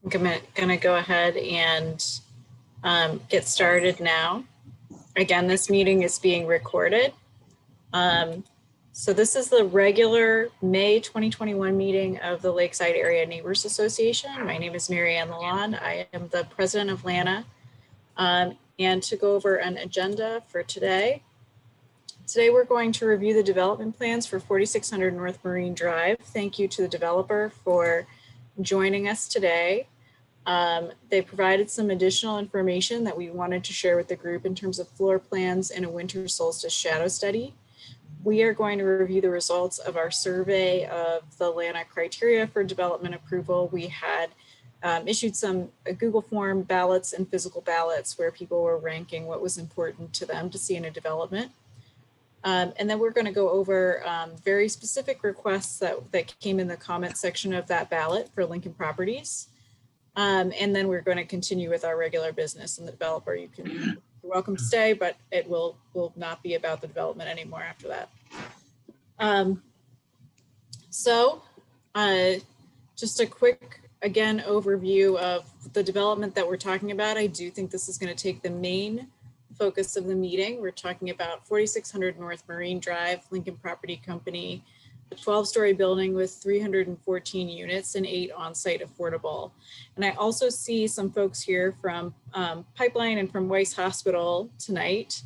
I'm going to go ahead and get started now. Again, this meeting is being recorded. So this is the regular May 2021 meeting of the Lakeside Area Neighbors Association. My name is Mary Ann Lalonde. I am the president of LANA. And to go over an agenda for today. Today we're going to review the development plans for 4600 North Marine Drive. Thank you to the developer for joining us today. They provided some additional information that we wanted to share with the group in terms of floor plans and a winter solstice shadow study. We are going to review the results of our survey of the LANA criteria for development approval. We had issued some Google form ballots and physical ballots where people were ranking what was important to them to see in a development. And then we're going to go over very specific requests that came in the comment section of that ballot for Lincoln Properties. And then we're going to continue with our regular business. And the developer, you're welcome to stay, but it will not be about the development anymore after that. Just a quick, again, overview of the development that we're talking about. I do think this is going to take the main focus of the meeting. We're talking about 4600 North Marine Drive, Lincoln Property Company, a 12-story building with 314 units and 8 on-site affordable. And I also see some folks here from Pipeline and from Weiss Hospital tonight.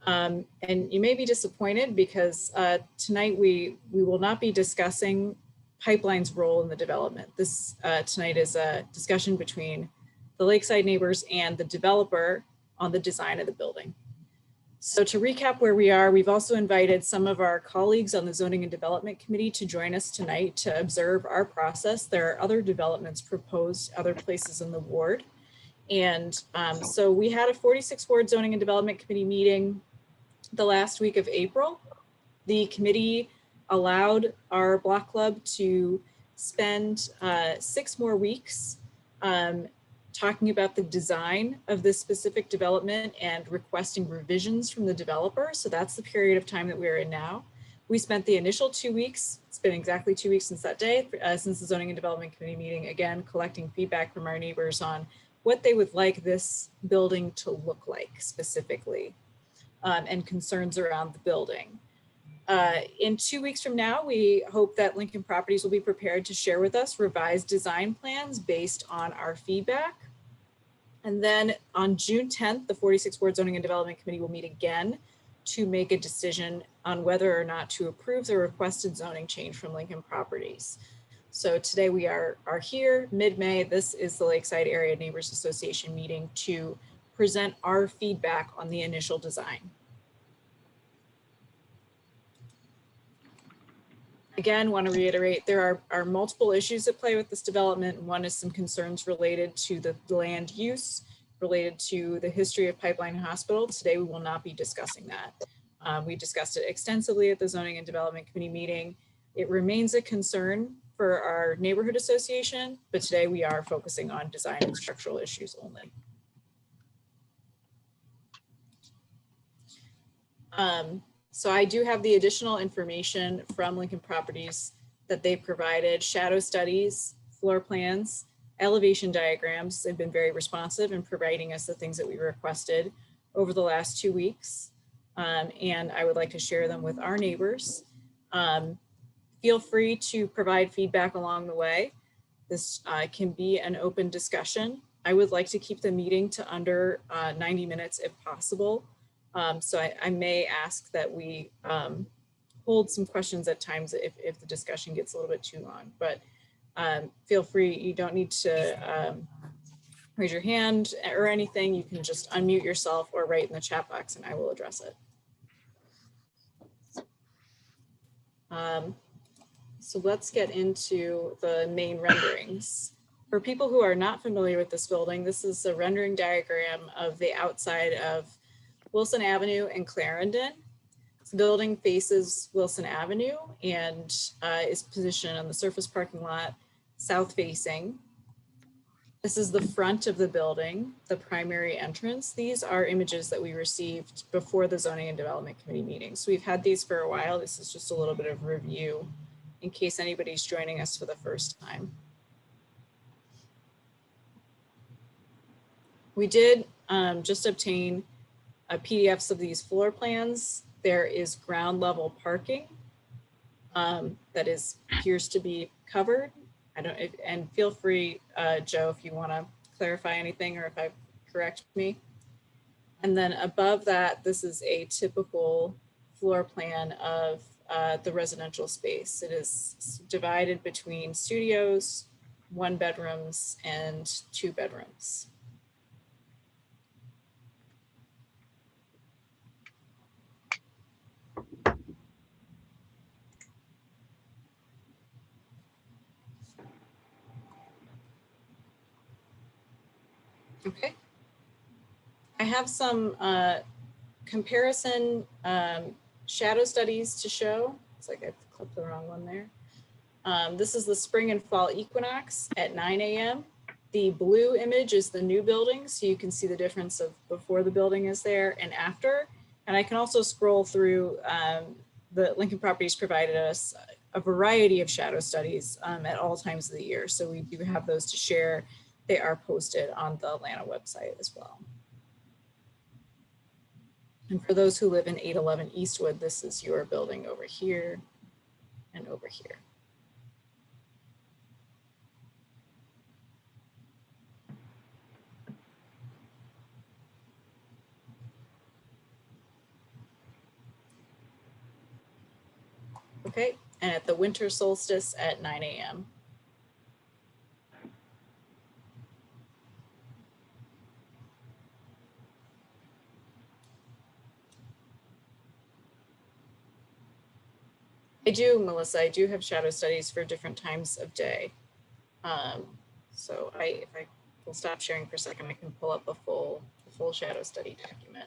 And you may be disappointed because tonight we will not be discussing Pipeline's role in the development. This tonight is a discussion between the Lakeside neighbors and the developer on the design of the building. So to recap where we are, we've also invited some of our colleagues on the Zoning and Development Committee to join us tonight to observe our process. There are other developments proposed other places in the ward. And so we had a 46 Ward Zoning and Development Committee meeting the last week of April. The committee allowed our block club to spend 6 more weeks talking about the design of this specific development and requesting revisions from the developer. So that's the period of time that we're in now. We spent the initial 2 weeks, it's been exactly 2 weeks since that day, since the Zoning and Development Committee meeting, again, collecting feedback from our neighbors on what they would like this building to look like specifically, and concerns around the building. In 2 weeks from now, we hope that Lincoln Properties will be prepared to share with us revised design plans based on our feedback. And then on June 10th, the 46 Ward Zoning and Development Committee will meet again to make a decision on whether or not to approve the requested zoning change from Lincoln Properties. So today we are here mid-May. This is the Lakeside Area Neighbors Association meeting to present our feedback on the initial design. Again, want to reiterate, there are multiple issues at play with this development. One is some concerns related to the land use, related to the history of Pipeline Hospital. Today, we will not be discussing that. We discussed it extensively at the Zoning and Development Committee meeting. It remains a concern for our neighborhood association, but today we are focusing on design and structural issues only. So I do have the additional information from Lincoln Properties that they provided: shadow studies, floor plans, elevation diagrams. They've been very responsive in providing us the things that we requested over the last 2 weeks. And I would like to share them with our neighbors. Feel free to provide feedback along the way. This can be an open discussion. I would like to keep the meeting to under 90 minutes if possible. So I may ask that we hold some questions at times if the discussion gets a little bit too long, but feel free, you don't need to raise your hand or anything. You can just unmute yourself or write in the chat box and I will address it. So let's get into the main renderings. For people who are not familiar with this building, this is a rendering diagram of the outside of Wilson Avenue and Clarendon. This building faces Wilson Avenue and is positioned on the surface parking lot, south facing. This is the front of the building, the primary entrance. These are images that we received before the Zoning and Development Committee meeting. So we've had these for a while. This is just a little bit of review in case anybody's joining us for the first time. We did just obtain PDFs of these floor plans. There is ground level parking that appears to be covered. And feel free, Joe, if you want to clarify anything or if I correct me. And then above that, this is a typical floor plan of the residential space. It is divided between studios, 1 bedrooms, and 2 bedrooms. Okay. I have some comparison shadow studies to show. It's like I clicked the wrong one there. This is the spring and fall equinox at 9 a.m. The blue image is the new building, so you can see the difference of before the building is there and after. And I can also scroll through, the Lincoln Properties provided us a variety of shadow studies at all times of the year. So we do have those to share. They are posted on the LANA website as well. And for those who live in 811 Eastwood, this is your building over here and over here. Okay, and at the winter solstice at 9 a.m. I do, Melissa, I do have shadow studies for different times of day. So if I will stop sharing for a second, I can pull up the full shadow study document.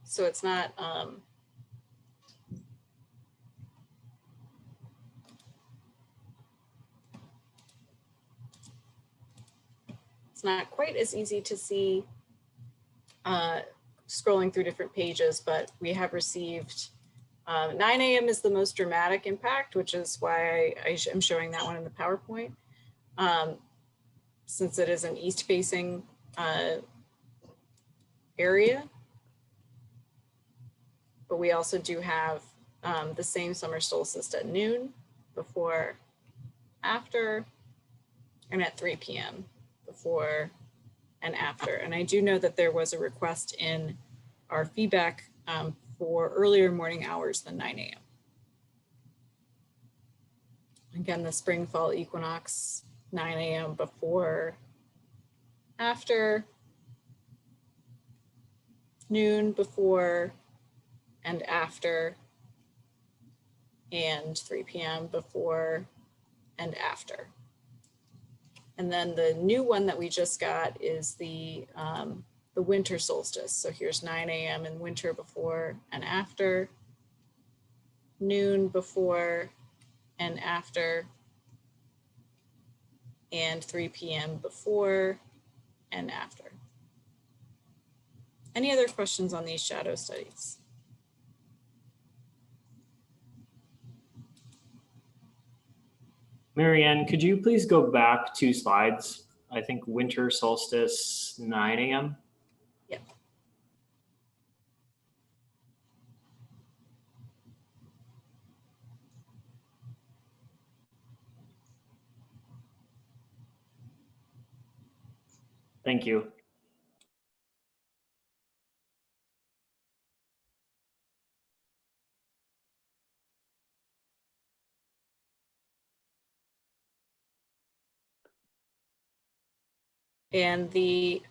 So it's not, it's not quite as easy to see scrolling through different pages, but we have received 9 a.m. is the most dramatic impact, which is why I am showing that one in the PowerPoint. Since it is an east-facing area. But we also do have the same summer solstice at noon, before, after, and at 3 p.m. before and after. And I do know that there was a request in our feedback for earlier morning hours than 9 a.m. Again, the spring fall equinox, 9 a.m. before, after, noon, before, and after, and 3 p.m. before and after. And then the new one that we just got is the winter solstice. So here's 9 a.m. in winter before and after, noon before and after, and 3 p.m. before and after. Any other questions on these shadow studies? Marianne, could you please go back 2 slides? I think winter solstice, 9 a.m. Yep. Thank you. And the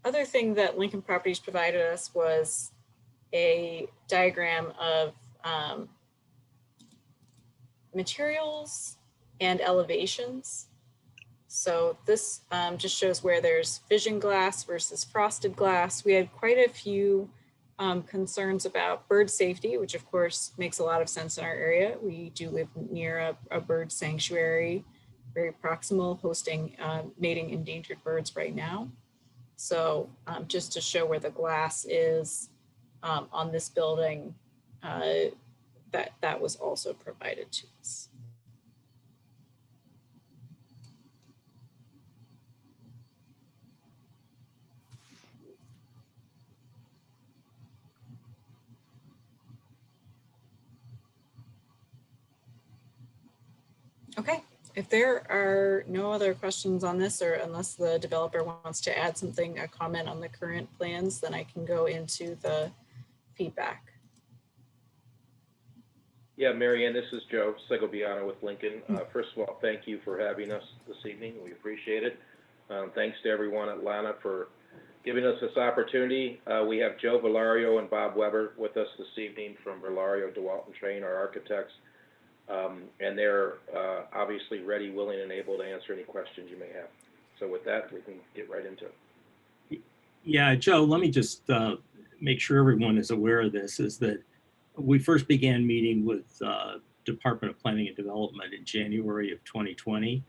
other thing that Lincoln Properties provided us was a diagram of materials and elevations. So this just shows where there's vision glass versus frosted glass. We had quite a few concerns about bird safety, which of course makes a lot of sense in our area. We do live near a bird sanctuary, very proximal, hosting mating endangered birds right now. So just to show where the glass is on this building, that was also provided to us. Okay, if there are no other questions on this, or unless the developer wants to add something, a comment on the current plans, then I can go into the feedback. Yeah, Marianne, this is Joe Segoviano with Lincoln. First of all, thank you for having us this evening. We appreciate it. Thanks to everyone at LANA for giving us this opportunity. We have Joe Valario and Bob Weber with us this evening from Valario, DeWalt and Train, our architects. And they're obviously ready, willing, and able to answer any questions you may have. So with that, we can get right into it. Yeah, Joe, let me just make sure everyone is aware of this, is that we first began meeting with Department of Planning and Development in January of 2020.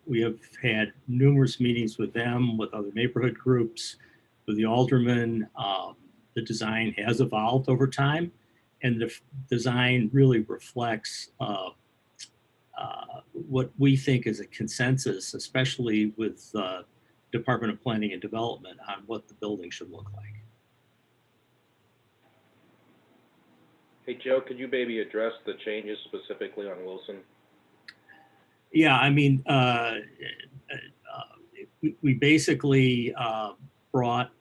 We have had numerous meetings with them, with other neighborhood groups, with the aldermen. The design has evolved over time, and the design really reflects what we think is a consensus, especially with Department of Planning and Development, on what the building should look like. Hey, Joe, could you maybe address the changes specifically on Wilson? Yeah, I mean, we basically brought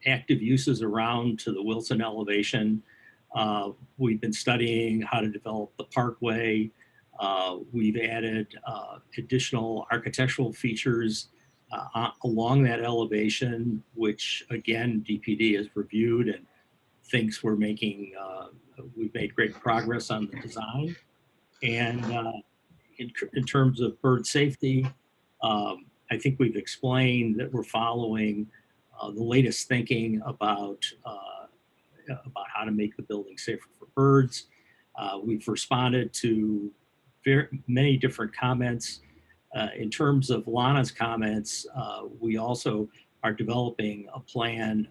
active uses around to the Wilson elevation. We've been studying how to develop the parkway. We've added additional architectural features along that elevation, which again, DPD has reviewed and thinks we've made great progress on the design. And in terms of bird safety, I think we've explained that we're following the latest thinking about how to make the building safer for birds. We've responded to many different comments. In terms of LANA's comments, we also are developing a plan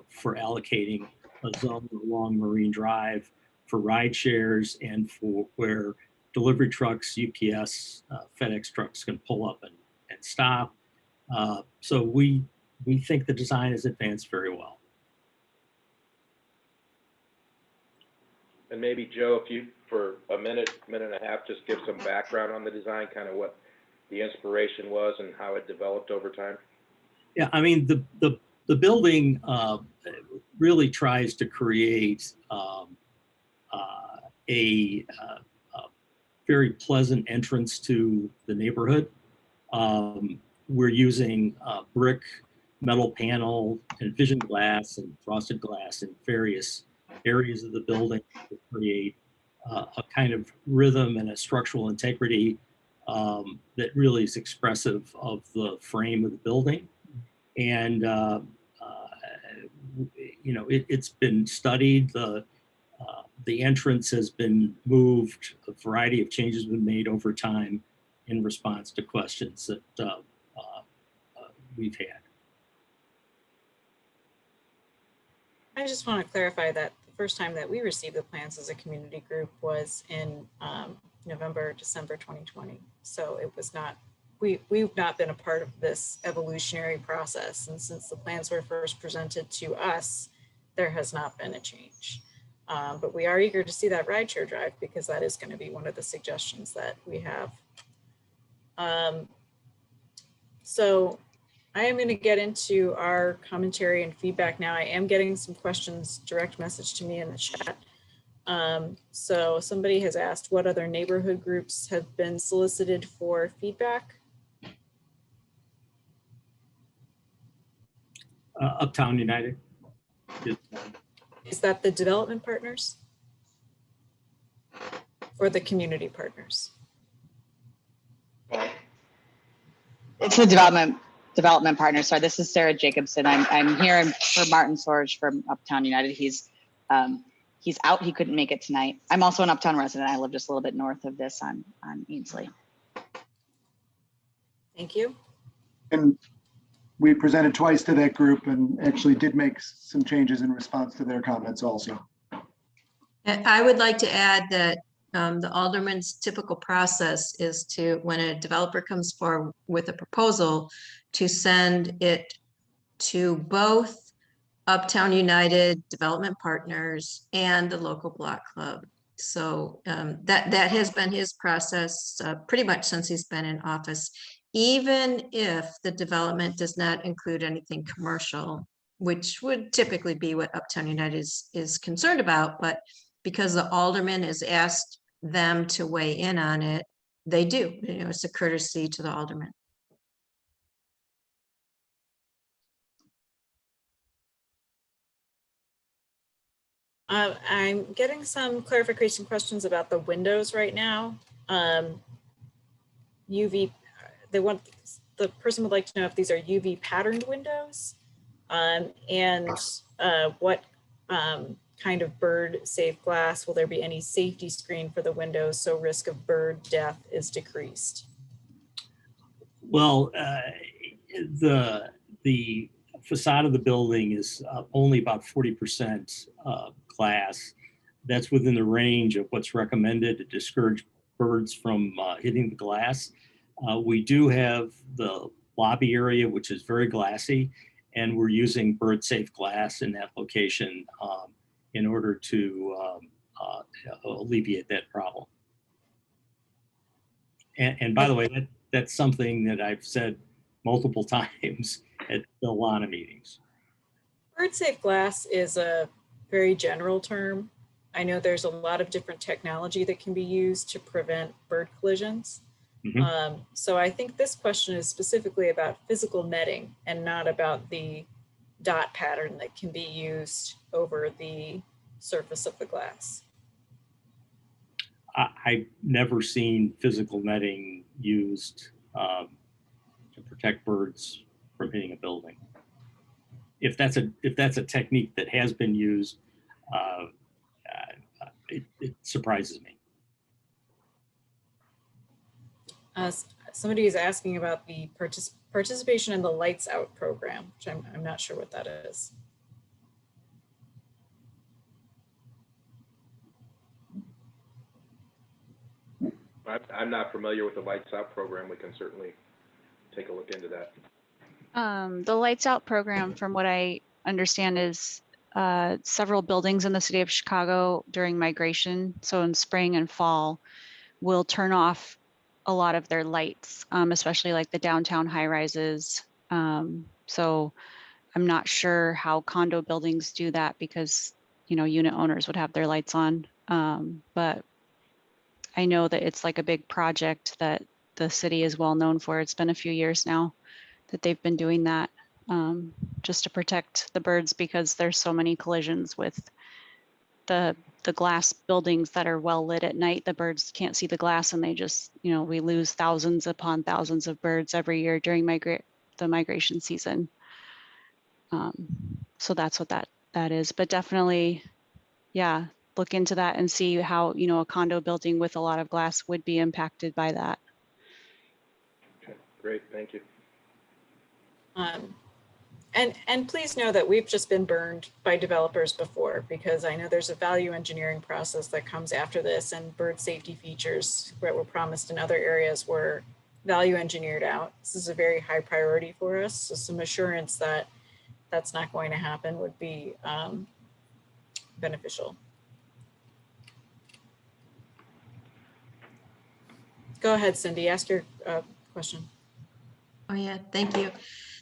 for allocating a zone along Marine Drive for ride shares and for where delivery trucks, UPS, FedEx trucks can pull up and stop. So we think the design has advanced very well. And maybe, Joe, if you, for a minute and a half, just give some background on the design, kind of what the inspiration was and how it developed over time. Yeah, I mean, the building really tries to create a very pleasant entrance to the neighborhood. We're using brick, metal panel, and vision glass and frosted glass in various areas of the building to create a kind of rhythm and a structural integrity that really is expressive of the frame of the building. And you know, it's been studied. The entrance has been moved. A variety of changes have been made over time in response to questions that we've had. I just want to clarify that the first time that we received the plans as a community group was in November, December 2020. So it was not, we've not been a part of this evolutionary process. And since the plans were first presented to us, there has not been a change. But we are eager to see that rideshare drive because that is going to be one of the suggestions that we have. So I am going to get into our commentary and feedback now. I am getting some questions direct message to me in the chat. So somebody has asked what other neighborhood groups have been solicited for feedback. Uptown United. Is that the development partners or the community partners? It's the development development partner. Sorry, this is Sarah Jacobson. I'm here for Martin Sorge from Uptown United. He's out. He couldn't make it tonight. I'm also an Uptown resident. I live just a little bit north of this on Ainsley. Thank you. And we presented twice to that group and actually did make some changes in response to their comments also. And I would like to add that the alderman's typical process is to, when a developer comes forward with a proposal, to send it to both Uptown United Development Partners and the local block club. So that has been his process pretty much since he's been in office, even if the development does not include anything commercial, which would typically be what Uptown United is concerned about. But because the alderman has asked them to weigh in on it, they do. You know, it's a courtesy to the alderman. I'm getting some clarification questions about the windows right now. UV, the person would like to know if these are UV patterned windows, and what kind of bird safe glass. Will there be any safety screen for the windows so risk of bird death is decreased? Well, the facade of the building is only about 40% glass. That's within the range of what's recommended to discourage birds from hitting the glass. We do have the lobby area, which is very glassy, and we're using bird safe glass in that location in order to alleviate that problem. And by the way, that's something that I've said multiple times at the LANA meetings. Bird safe glass is a very general term. I know there's a lot of different technology that can be used to prevent bird collisions. Mm-hmm. So I think this question is specifically about physical netting and not about the dot pattern that can be used over the surface of the glass. I've never seen physical netting used to protect birds from hitting a building. If that's a technique that has been used, it surprises me. Somebody is asking about the participation in the Lights Out program, which I'm not sure what that is. I'm not familiar with the Lights Out program. We can certainly take a look into that. The Lights Out program, from what I understand, is several buildings in the city of Chicago during migration, so in spring and fall, will turn off a lot of their lights, especially like the downtown high rises. So I'm not sure how condo buildings do that because, you know, unit owners would have their lights on. But I know that it's like a big project that the city is well known for. It's been a few years now that they've been doing that just to protect the birds because there's so many collisions with the glass buildings that are well lit at night. The birds can't see the glass and they just, you know, we lose thousands upon thousands of birds every year during the migration season. So that's what that is. But definitely, yeah, look into that and see how, you know, a condo building with a lot of glass would be impacted by that. Okay, great, thank you. And please know that we've just been burned by developers before, because I know there's a value engineering process that comes after this, and bird safety features that were promised in other areas were value engineered out. This is a very high priority for us. So some assurance that that's not going to happen would be beneficial. Go ahead, Cindy, ask your question. Oh yeah, thank you.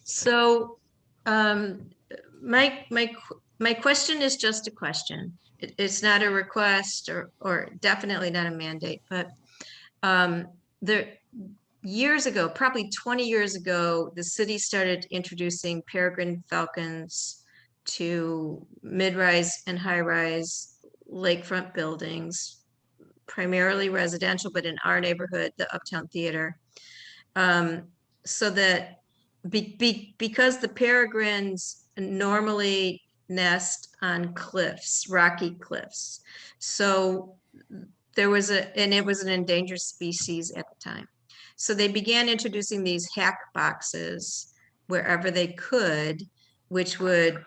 So my question is just a question. It's not a request or definitely not a mandate, but years ago, probably 20 years ago, the city started introducing peregrine falcons to mid-rise and high-rise lakefront buildings, primarily residential, but in our neighborhood, the Uptown Theater, so that because the peregrines normally nest on cliffs, rocky cliffs. So there was and it was an endangered species at the time. So they began introducing these hack boxes wherever they could, which would,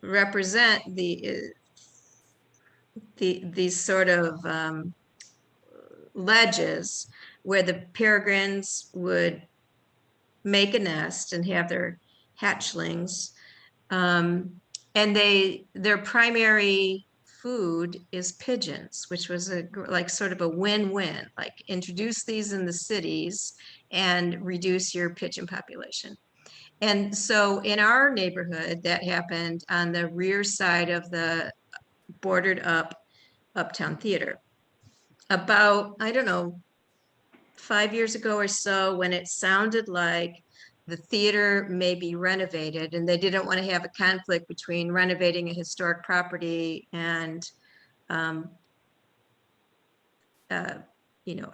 represent these sort of ledges where the peregrines would make a nest and have their hatchlings. And their primary food is pigeons, which was like sort of a win-win, like introduce these in the cities and reduce your pigeon population. And so in our neighborhood, that happened on the rear side of the boarded up Uptown Theater. About, I don't know, 5 years ago or so, when it sounded like the theater may be renovated and they didn't want to have a conflict between renovating a historic property and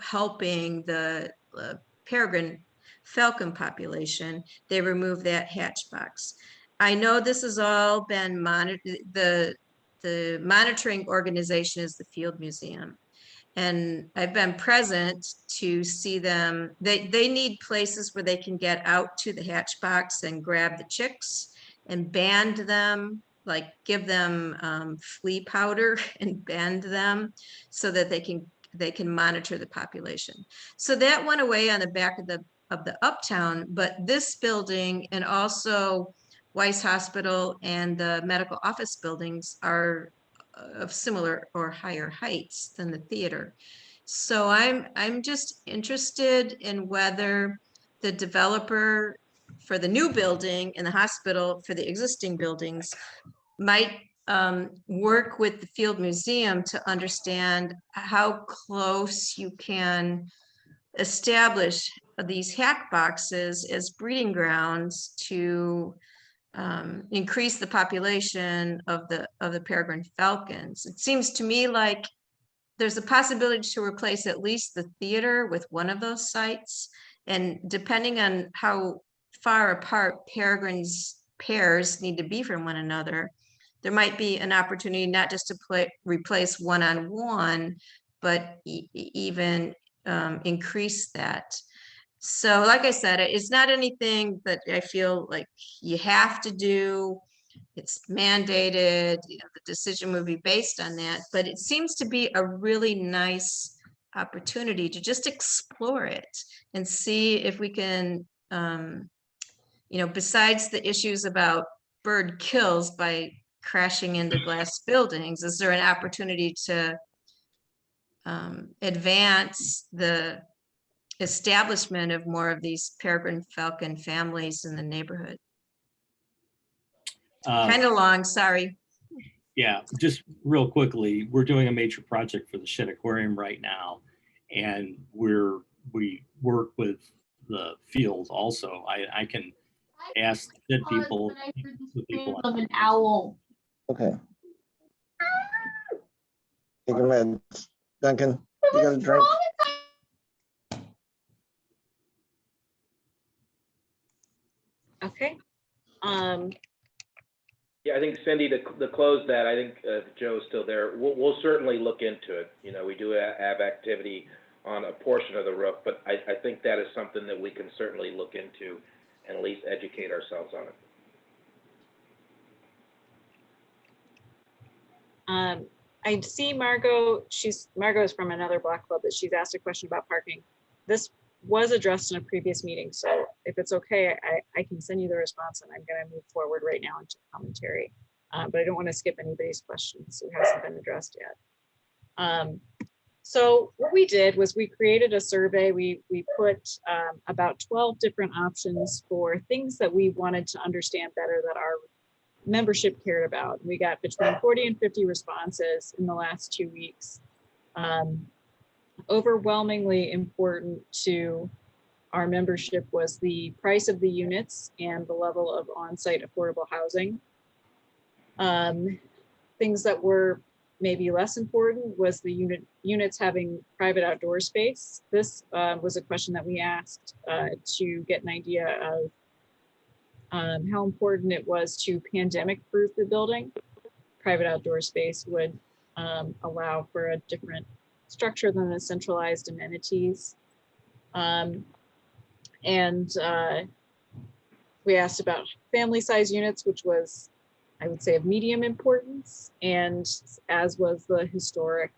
helping the peregrine falcon population, they removed that hatch box. I know this has all been monitored. The monitoring organization is the Field Museum. And I've been present to see them. They need places where they can get out to the hatch box and grab the chicks and band them, like give them flea powder and band them so that they can monitor the population. So that went away on the back of the Uptown, but this building and also Weiss Hospital and the medical office buildings are of similar or higher heights than the theater. So I'm just interested in whether the developer for the new building and the hospital for the existing buildings might work with the Field Museum to understand how close you can establish these hack boxes as breeding grounds to increase the population of the peregrine falcons. It seems to me like there's a possibility to replace at least the theater with one of those sites. And depending on how far apart pairs need to be from one another, there might be an opportunity not just to replace one-on-one, but even increase that. So like I said, it's not anything that I feel like you have to do. It's mandated, the decision would be based on that, but it seems to be a really nice opportunity to just explore it and see if we can, besides the issues about bird kills by crashing into glass buildings, is there an opportunity to advance the establishment of more of these peregrine falcon families in the neighborhood? Kind of long, sorry. Yeah, just real quickly, we're doing a major project for the Shedd Aquarium right now, and we work with the field also. I can ask the people. Of an owl. Okay. Take a minute. Duncan, you got a drink? Okay. Yeah, I think Cindy, to close that, I think Joe's still there. We'll certainly look into it. We do have activity on a portion of the roof, but I think that is something that we can certainly look into and at least educate ourselves on it. I see Margot. Margot is from another block club, but she's asked a question about parking. This was addressed in a previous meeting, so if it's okay, I can send you the response, and I'm going to move forward right now into commentary. But I don't want to skip anybody's questions who hasn't been addressed yet. So what we did was we created a survey. We put about 12 different options for things that we wanted to understand better that our membership cared about. We got between 40 and 50 responses in the last 2 weeks. Overwhelmingly important to our membership was the price of the units and the level of on-site affordable housing. Things that were maybe less important was the units having private outdoor space. This was a question that we asked to get an idea of how important it was to pandemic-proof the building. Private outdoor space would allow for a different structure than the centralized amenities. We asked about family size units, which was, I would say, of medium importance, and as was the historic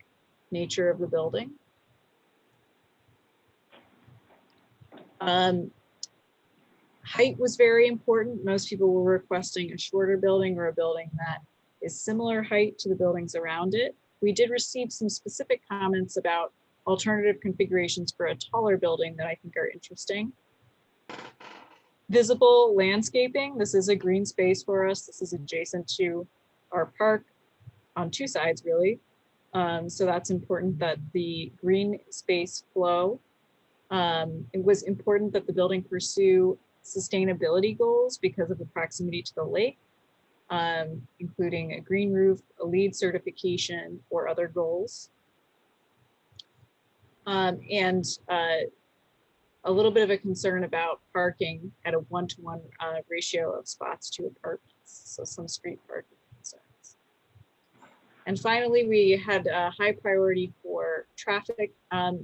nature of the building. Height was very important. Most people were requesting a shorter building or a building that is similar height to the buildings around it. We did receive some specific comments about alternative configurations for a taller building that I think are interesting. Visible landscaping. This is a green space for us. This is adjacent to our park on two sides, really. So that's important that the green space flow. It was important that the building pursue sustainability goals because of the proximity to the lake, including a green roof, a LEED certification, or other goals. A little bit of a concern about parking at a 1-to-1 ratio of spots to apartments. So some street parking concerns. And finally, we had a high priority for traffic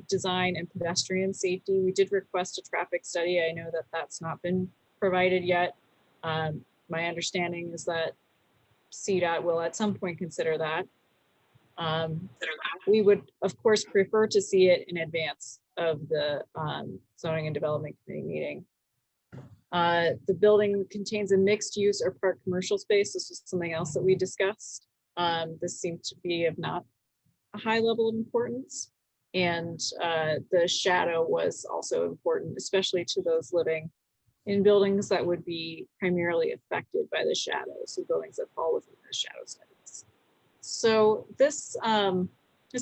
design and pedestrian safety. We did request a traffic study. I know that that's not been provided yet. My understanding is that CDOT will at some point consider that. We would, of course, prefer to see it in advance of the Zoning and Development Committee meeting. The building contains a mixed use or part commercial space. This was something else that we discussed. This seemed to be of not a high level of importance. And the shadow was also important, especially to those living in buildings that would be primarily affected by the shadow. So buildings that fall within the shadow studies. So this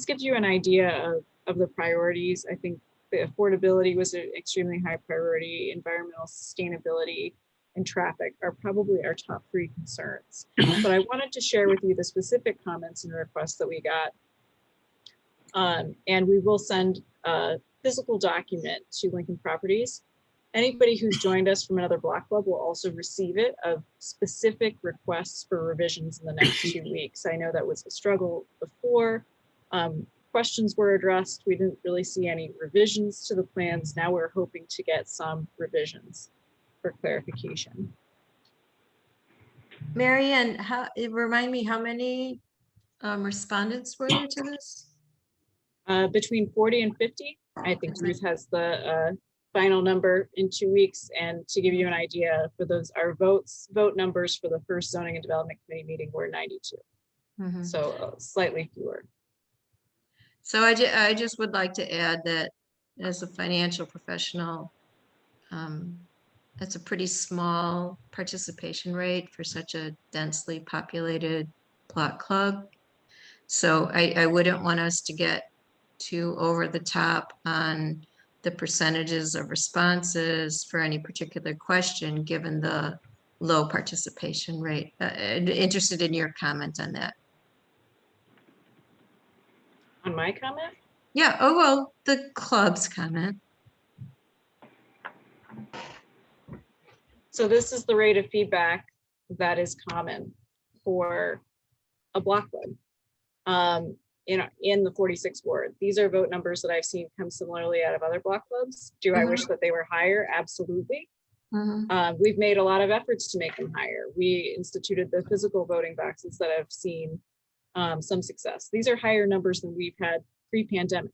gives you an idea of the priorities. I think the affordability was an extremely high priority. Environmental sustainability and traffic are probably our top three concerns. But I wanted to share with you the specific comments and requests that we got. And we will send a physical document to Lincoln Properties. Anybody who's joined us from another block club will also receive it of specific requests for revisions in the next 2 weeks. I know that was a struggle before. Questions were addressed. We didn't really see any revisions to the plans. Now we're hoping to get some revisions for clarification. Marianne, remind me, how many respondents were there to this? Between 40 and 50. I think Ruth has the final number in 2 weeks. And to give you an idea, for those, our vote numbers for the first Zoning and Development Committee meeting were 92. Mm-hmm. So slightly fewer. So I just would like to add that as a financial professional, that's a pretty small participation rate for such a densely populated block club. So I wouldn't want us to get too over the top on the percentages of responses for any particular question, given the low participation rate. Interested in your comment on that. On my comment? Yeah, oh, well, the club's comment. So this is the rate of feedback that is common for a block club in the 46th ward. These are vote numbers that I've seen come similarly out of other block clubs. Do I wish that they were higher? Absolutely. We've made a lot of efforts to make them higher. We instituted the physical voting boxes that have seen some success. These are higher numbers than we've had pre-pandemic.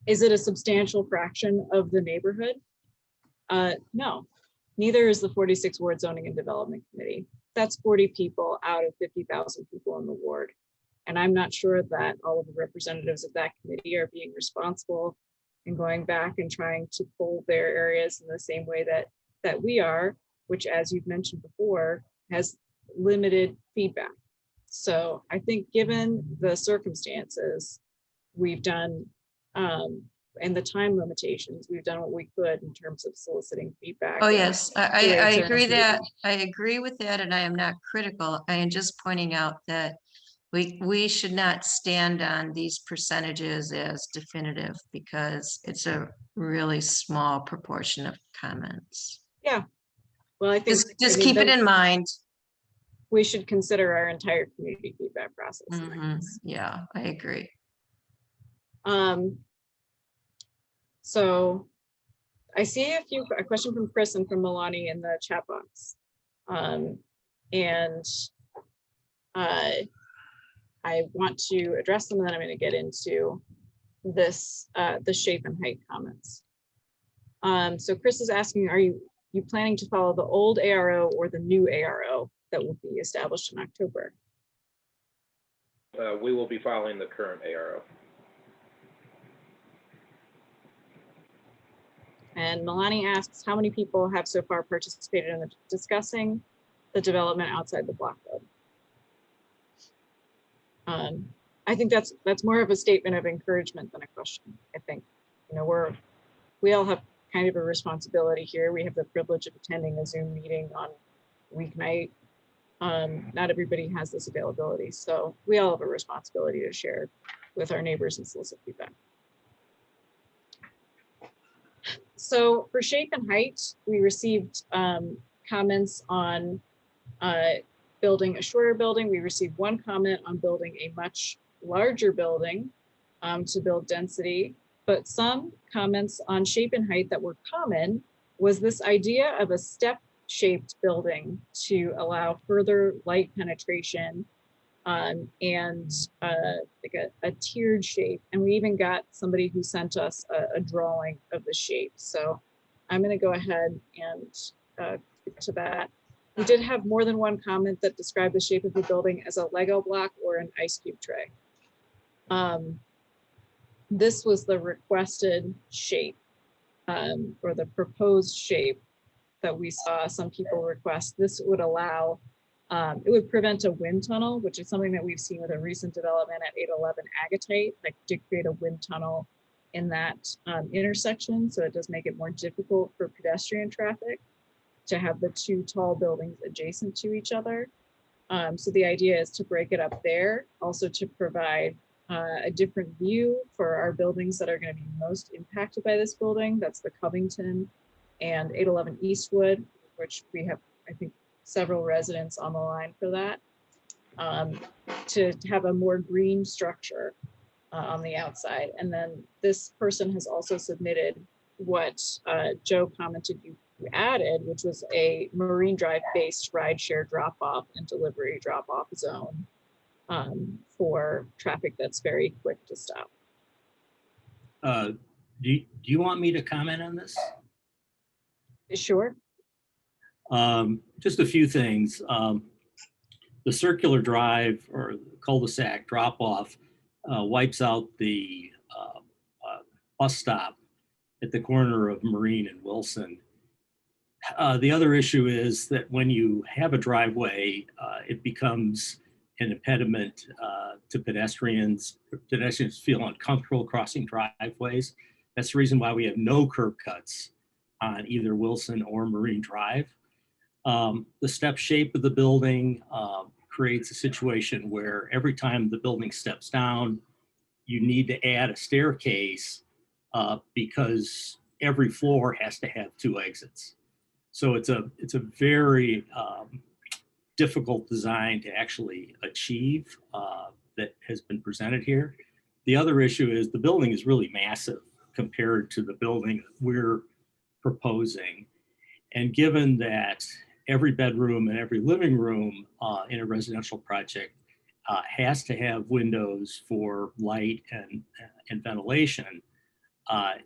Is it a substantial fraction of the neighborhood? No, neither is the 46 Ward Zoning and Development Committee. That's 40 people out of 50,000 people in the ward. And I'm not sure that all of the representatives of that committee are being responsible and going back and trying to pull their areas in the same way that we are, which, as you've mentioned before, has limited feedback. So I think given the circumstances, we've done and the time limitations, we've done what we could in terms of soliciting feedback. Oh, and yes, I ways to agree improve. that, I agree with that, and I am not critical. I am just pointing out that we should not stand on these percentages as definitive because it's a really small proportion of comments. Yeah. Well, I think Just keep it in mind. we should consider our entire community feedback process. Mhm, yeah, I agree. So I see a question from Chris and from Milani in the chat box. And I want to address them, and then I'm going to get into this, the shape and height comments. So Chris is asking, are you planning to follow the old ARO or the new ARO that will be established in October? We will be following the current ARO. And Milani asks, how many people have so far participated in discussing the development outside the block code? I think that's more of a statement of encouragement than a question. I think, you know, we all have kind of a responsibility here. We have the privilege of attending a Zoom meeting on weeknight. Not everybody has this availability, so we all have a responsibility to share with our neighbors and solicit feedback. So for shape and height, we received comments on building a shorter building. We received one comment on building a much larger building to build density, but some comments on shape and height that were common was this idea of a step-shaped building to allow further light penetration and like a tiered shape. And we even got somebody who sent us a drawing of the shape. So I'm going to go ahead and click to that. We did have more than one comment that described the shape of the building as a Lego block or an ice cube tray. This was the requested shape or the proposed shape that we saw some people request. This would allow, it would prevent a wind tunnel, which is something that we've seen with a recent development at 811 Agatite, that did create a wind tunnel in that intersection. So it does make it more difficult for pedestrian traffic to have the two tall buildings adjacent to each other. So the idea is to break it up there, also to provide a different view for our buildings that are going to be most impacted by this building. That's the Covington and 811 Eastwood, which we have, I think, several residents on the line for that, to have a more green structure on the outside. And then this person has also submitted what Joe commented you added, which was a Marine Drive based rideshare drop-off and delivery drop-off zone for traffic that's very quick to stop. Do you want me to comment on this? Sure. Just a few things. The circular drive or cul-de-sac drop-off wipes out the bus stop at the corner of Marine and Wilson. The other issue is that when you have a driveway, it becomes an impediment to pedestrians. Pedestrians feel uncomfortable crossing driveways. That's the reason why we have no curb cuts on either Wilson or Marine Drive. The step shape of the building creates a situation where every time the building steps down, you need to add a staircase because every floor has to have two exits. So it's a very difficult design to actually achieve that has been presented here. The other issue is the building is really massive compared to the building we're proposing. And given that every bedroom and every living room in a residential project has to have windows for light and ventilation,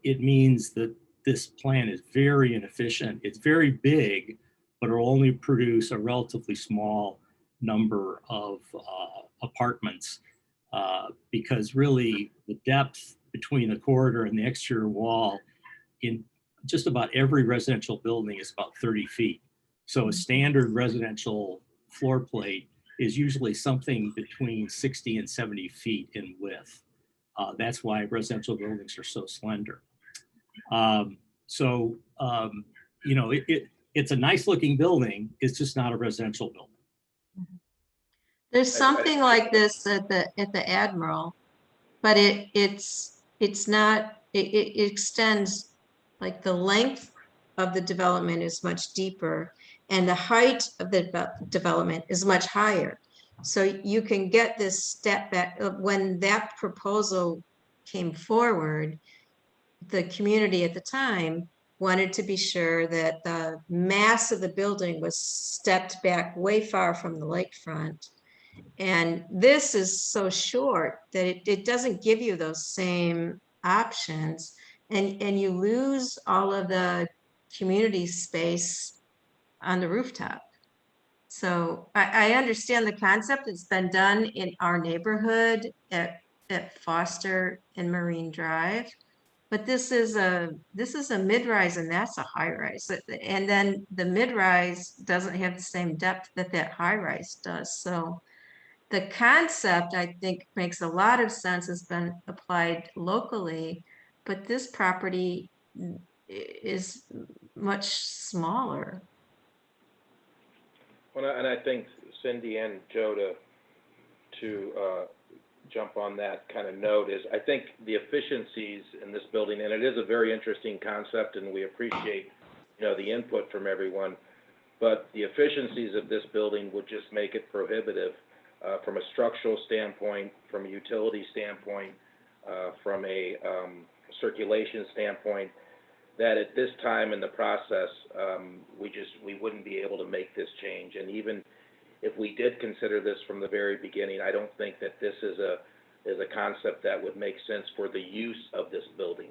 it means that this plan is very inefficient. It's very big, but it'll only produce a relatively small number of apartments because really the depth between the corridor and the exterior wall in just about every residential building is about 30 feet. So a standard residential floor plate is usually something between 60 and 70 feet in width. That's why residential buildings are so slender. You know, it's a nice looking building. It's just not a residential building. There's something like this at the Admiral, but it's not, it extends, like the length of the development is much deeper and the height of the development is much higher. So you can get this step back. When that proposal came forward, the community at the time wanted to be sure that the mass of the building was stepped back way far from the lakefront. And this is so short that it doesn't give you those same options, and you lose all of the community space on the rooftop. So I understand the concept. It's been done in our neighborhood at Foster and Marine Drive. But this is a mid-rise and that's a high-rise. And then the mid-rise doesn't have the same depth that high-rise does. So the concept, I think, makes a lot of sense, has been applied locally, but this property is much smaller. Well, and I think Cindy and Joe to jump on that kind of note is, I think the efficiencies in this building, and it is a very interesting concept, and we appreciate, you know, the input from everyone, but the efficiencies of this building would just make it prohibitive from a structural standpoint, from a utility standpoint, from a circulation standpoint, that at this time in the process, we wouldn't be able to make this change. And even if we did consider this from the very beginning, I don't think that this is a concept that would make sense for the use of this building.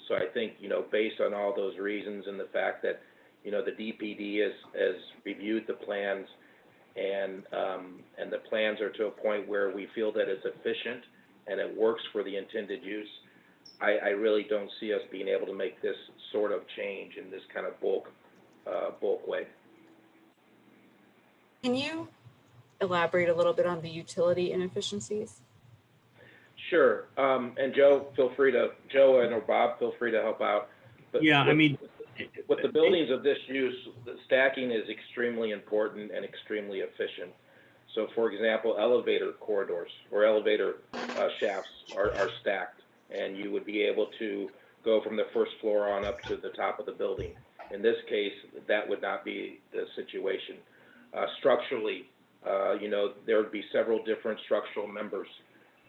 So I think, you know, based on all those reasons and the fact that, you know, the DPD has reviewed the plans, and the plans are to a point where we feel that it's efficient and it works for the intended use, I really don't see us being able to make this sort of change in this kind of bulk way. Can you elaborate a little bit on the utility inefficiencies? Sure. And Joe and or Bob, feel free to help out. But Yeah, I mean, with the buildings of this use, the stacking is extremely important and extremely efficient. So, for example, elevator corridors or elevator shafts are stacked, and you would be able to go from the first floor on up to the top of the building. In this case, that would not be the situation. Structurally, you know, there would be several different structural members.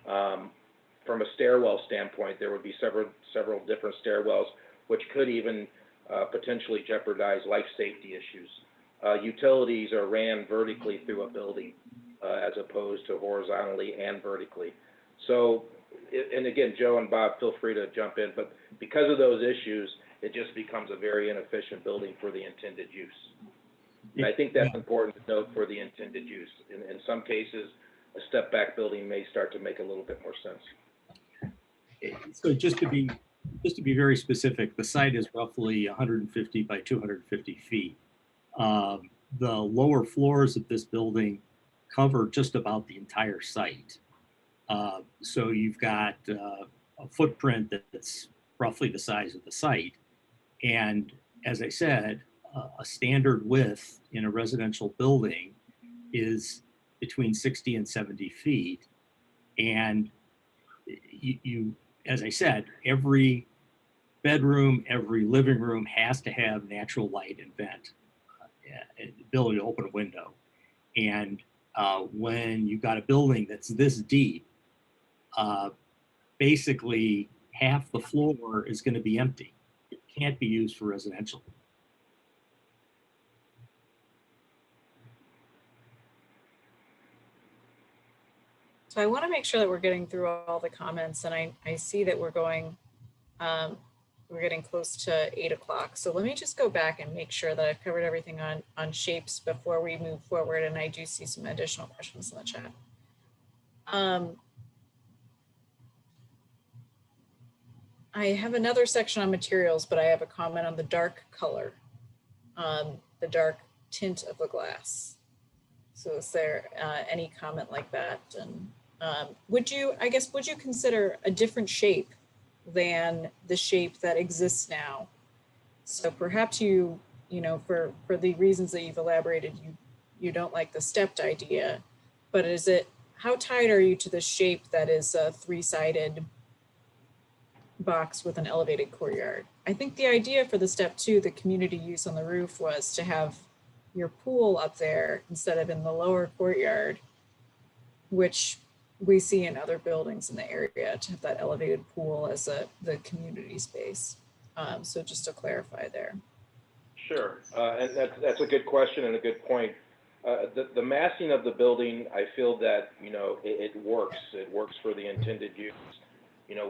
From a stairwell standpoint, there would be several different stairwells, which could even potentially jeopardize life safety issues. Utilities are ran vertically through a building as opposed to horizontally and vertically. So, and again, Joe and Bob, feel free to jump in, but because of those issues, it just becomes a very inefficient building for the intended use. And I think that's important to note for the intended use. In some cases, a step back building may start to make a little bit more sense. So just to be very specific, the site is roughly 150 by 250 feet. The lower floors of this building cover just about the entire site. So you've got a footprint that's roughly the size of the site. And as I said, a standard width in a residential building is between 60 and 70 feet. And you, as I said, every bedroom, every living room has to have natural light and vent, and the ability to open a window. And when you've got a building that's this deep, basically half the floor is going to be empty. It can't be used for residential. So I want to make sure that we're getting through all the comments, and I see that we're getting close to 8 o'clock. So let me just go back and make sure that I've covered everything on shapes before we move forward. And I do see some additional questions in the chat. I have another section on materials, but I have a comment on the dark color, the dark tint of the glass. So is there any comment like that? And would you consider a different shape than the shape that exists now? So perhaps for the reasons that you've elaborated, you don't like the stepped idea, but how tied are you to the shape that is a three-sided box with an elevated courtyard? I think the idea for the step 2, the community use on the roof, was to have your pool up there instead of in the lower courtyard, which we see in other buildings in the area, to have that elevated pool as the community space. So just to clarify there. Sure, and that's a good question and a good point. The massing of the building, I feel that, it works. It works for the intended use.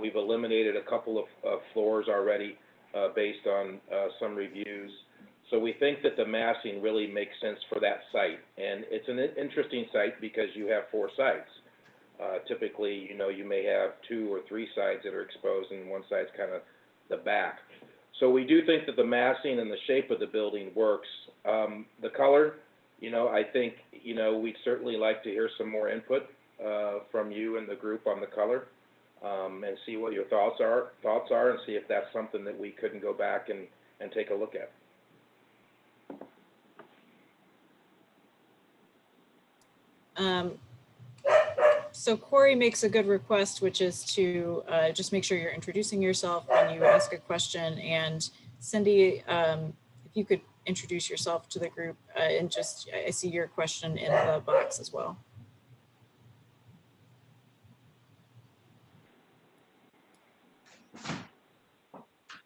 We've eliminated a couple of floors already based on some reviews. So we think that the massing really makes sense for that site. And it's an interesting site because you have 4 sides. Typically, you may have 2 or 3 sides that are exposed and one side's kind of the back. So we do think that the massing and the shape of the building works. The color, I think, we'd certainly like to hear some more input from you and the group on the color, and see what your thoughts are, and see if that's something that we couldn't go back and take a look at. So Corey makes a good request, which is to just make sure you're introducing yourself when you ask a question. And Cindy, if you could introduce yourself to the group, and just, I see your question in the box as well.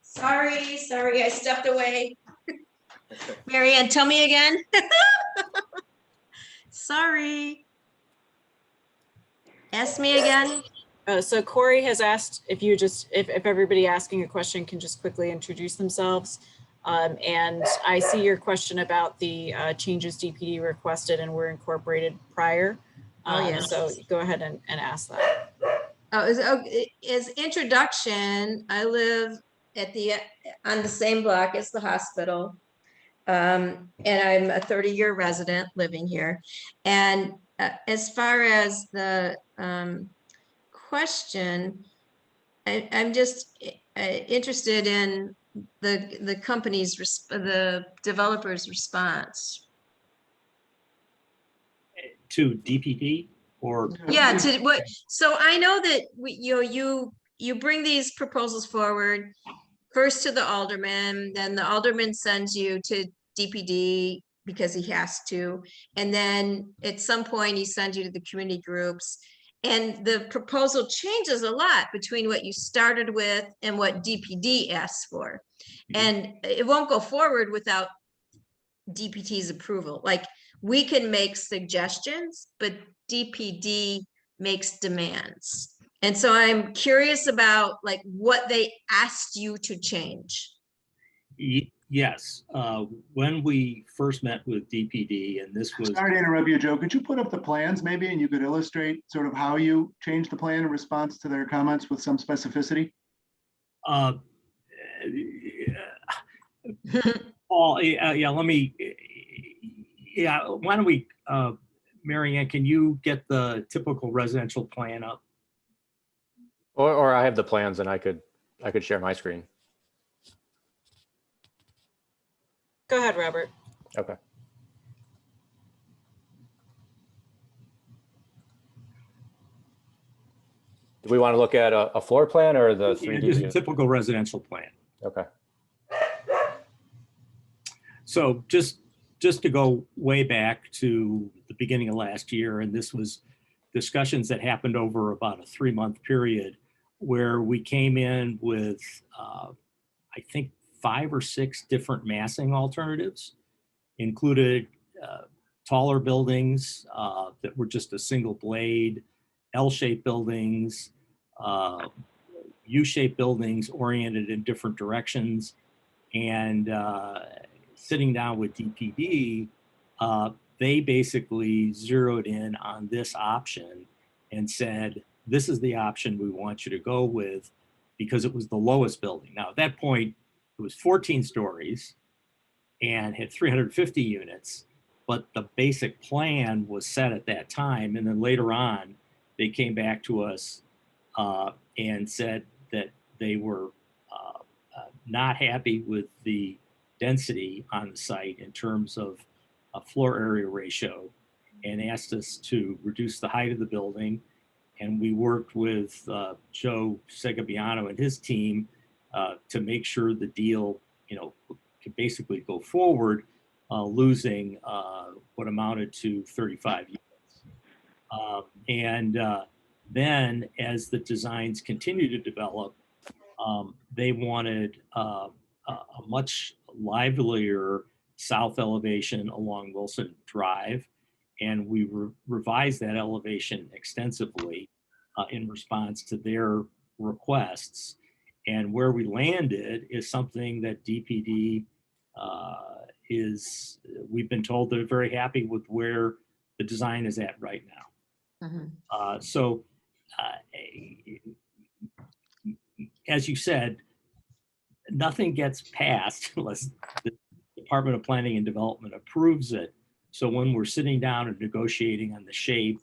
Sorry, I stepped away. Marianne, tell me again. Sorry. Ask me again. So Corey has asked if everybody asking a question can just quickly introduce themselves. And I see your question about the changes DPD requested and were incorporated prior. Yes. So go ahead and ask that. As introduction, I live on the same block as the hospital. And I'm a 30-year resident living here. And as far as the question, I'm just interested in the the developer's response. To DPD or? Yeah, so I know that you bring these proposals forward first to the alderman, then the alderman sends you to DPD because he has to, and then at some point he sends you to the community groups, and the proposal changes a lot between what you started with and what DPD asks for, and it won't go forward without DPT's approval. Like, we can make suggestions, but DPD makes demands. And so I'm curious about like what they asked you to change. Yes, when we first met with DPD, and this was— Sorry to interrupt you, Joe. Could you put up the plans maybe, and you could illustrate sort of how you changed the plan in response to their comments with some specificity? Paul, yeah, let me, why don't we, Marianne, can you get the typical residential plan up? Or I have the plans and I could share my screen. Go ahead, Robert. Okay. Do we want to look at a floor plan or the 3D Just a view? typical residential plan. Okay. So just to go way back to the beginning of last year, and this was discussions that happened over about a 3-month period where we came in with, I think, 5 or 6 different massing alternatives, included taller buildings that were just a single blade, L-shaped buildings, U-shaped buildings oriented in different directions. And sitting down with DPD, they basically zeroed in on this option and said, this is the option we want you to go with, because it was the lowest building. Now, at that point, it was 14 stories and had 350 units, but the basic plan was set at that time. And then later on, they came back to us and said that they were not happy with the density on the site in terms of a floor area ratio, and asked us to reduce the height of the building. And we worked with Joe Segabiano and his team to make sure the deal, could basically go forward, losing what amounted to 35 units. Then as the designs continue to develop, they wanted a much livelier south elevation along Wilson Drive. And we revised that elevation extensively in response to their requests. And where we landed is something that DPD we've been told they're very happy with where the design is at right now. Mhm. So as you said, nothing gets passed unless the Department of Planning and Development approves it. So when we're sitting down and negotiating on the shape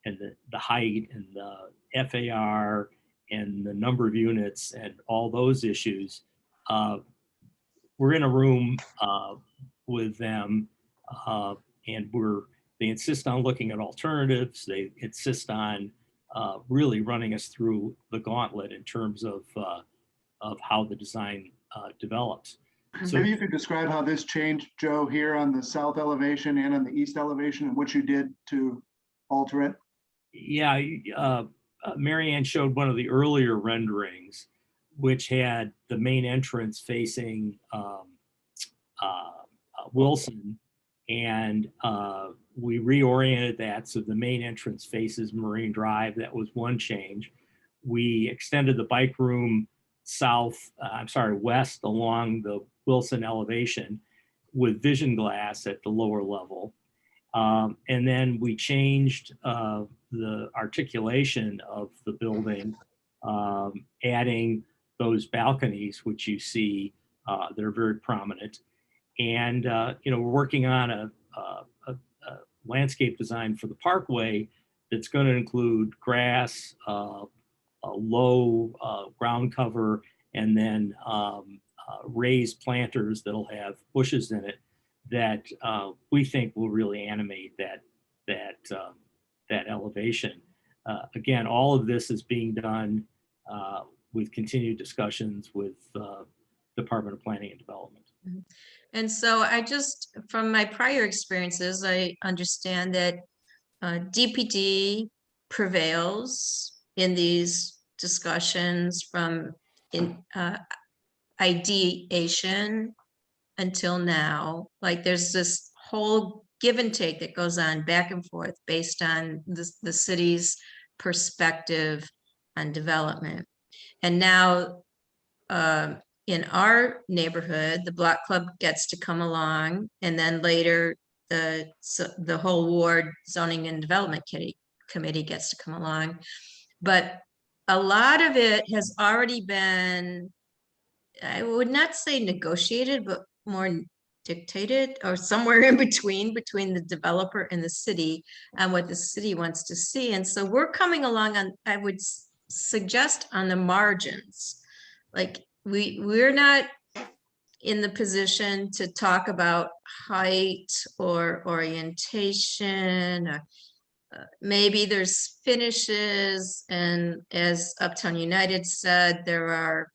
and the height and the FAR and the number of units and all those issues, we're in a room with them, and they insist on looking at alternatives. They insist on really running us through the gauntlet in terms of how the design develops. So Maybe you could describe how this changed, Joe, here on the south elevation and on the east elevation, and what you did to alter it. Yeah, Mary Ann showed one of the earlier renderings, which had the main entrance facing Wilson, and we reoriented that so the main entrance faces Marine Drive. That was one change. We extended the bike room west along the Wilson elevation with vision glass at the lower level. And then we changed the articulation of the building, adding those balconies, which you see that are very prominent. And, we're working on a landscape design for the parkway that's going to include grass, a low ground cover, and then raised planters that'll have bushes in it that we think will really animate that elevation. Again, all of this is being done with continued discussions with Department of Planning and Development. And so from my prior experiences, I understand that DPD prevails in these discussions from ideation until now. Like there's this whole give and take that goes on back and forth based on the city's perspective on development. And now in our neighborhood, the Block Club gets to come along, and then later the whole ward zoning and development committee gets to come along. But a lot of it has already been, I would not say negotiated, but more dictated, or somewhere in between the developer and the city and what the city wants to see. And so we're coming along on, I would suggest, on the margins. Like we're not in the position to talk about height or orientation, or maybe there's finishes, and as Uptown United said, there are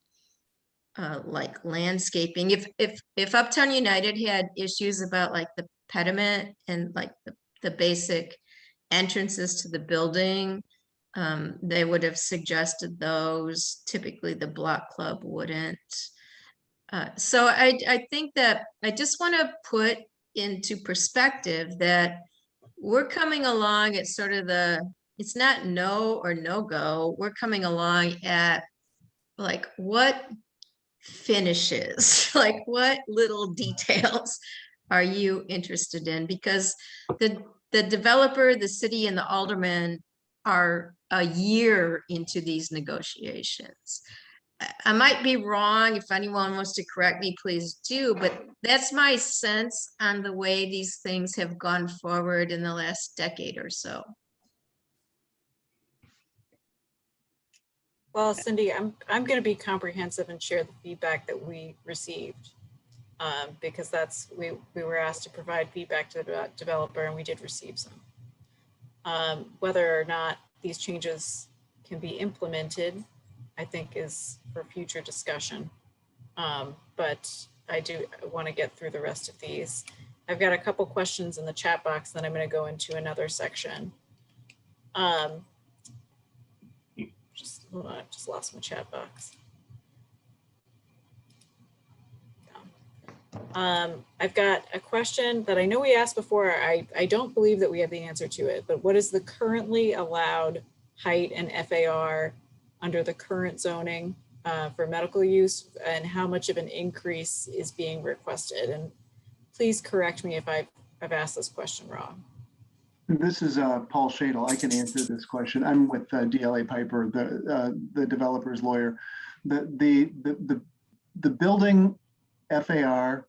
like landscaping. If Uptown United had issues about like the pediment and like the basic entrances to the building, they would have suggested those. Typically the Block Club wouldn't. So I think that I just want to put into perspective that we're coming along at sort of it's not no or no go. We're coming along at like what finishes, like what little details are you interested in? Because the developer, the city, and the aldermen are a year into these negotiations. I might be wrong. If anyone wants to correct me, please do, but that's my sense on the way these things have gone forward in the last decade or so. Well, Cindy, I'm going to be comprehensive and share the feedback that we received, because we were asked to provide feedback to the developer, and we did receive some. Whether or not these changes can be implemented, I think is for future discussion. But I do want to get through the rest of these. I've got a couple questions in the chat box, then I'm going to go into another section. Hold on, I just lost my chat box. I've got a question that I know we asked before. I don't believe that we have the answer to it, but what is the currently allowed height and FAR under the current zoning for medical use, and how much of an increase is being requested? And please correct me if I've asked this question wrong. This is Paul Shadle. I can answer this question. I'm with DLA Piper, the developer's lawyer. The building FAR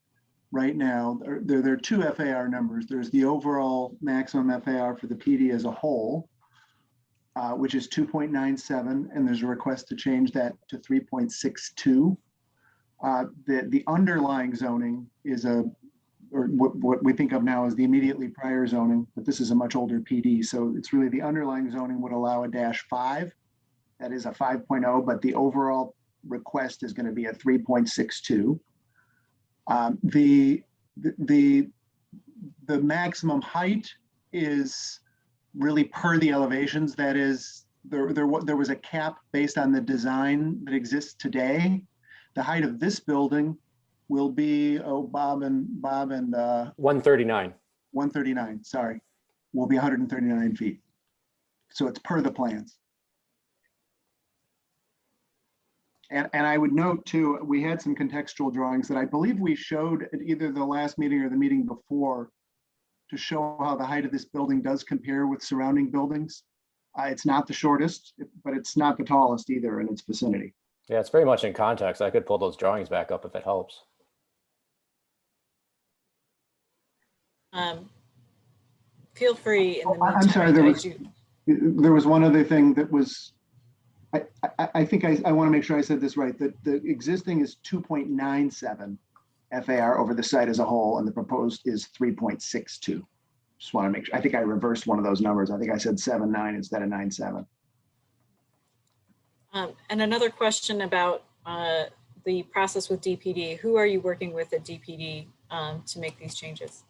right now, there are two FAR numbers. There's the overall maximum FAR for the PD as a whole, which is 2.97, and there's a request to change that to 3.62. The underlying zoning is or what we think of now as the immediately prior zoning, but this is a much older PD. So it's really the underlying zoning would allow a -5. That is a 5.0, but the overall request is going to be a 3.62. The maximum height is really per the elevations. That is, there was a cap based on the design that exists today. The height of this building will be, Bob and 139. 139, sorry, will be 139 feet. So it's per the plans. And I would note too, we had some contextual drawings that I believe we showed at either the last meeting or the meeting before to show how the height of this building does compare with surrounding buildings. It's not the shortest, but it's not the tallest either in its vicinity. Yeah, it's very much in context. I could pull those drawings back up if it helps. Feel free in the meantime. I'm sorry, there was one other thing that was, I think I want to make sure I said this right, that the existing is 2.97 FAR over the site as a whole, and the proposed is 3.62. Just want to make sure, I think I reversed one of those numbers. I think I said 7.9 instead of 9.7. And another question about the process with DPD. Who are you working with at DPD to make these changes?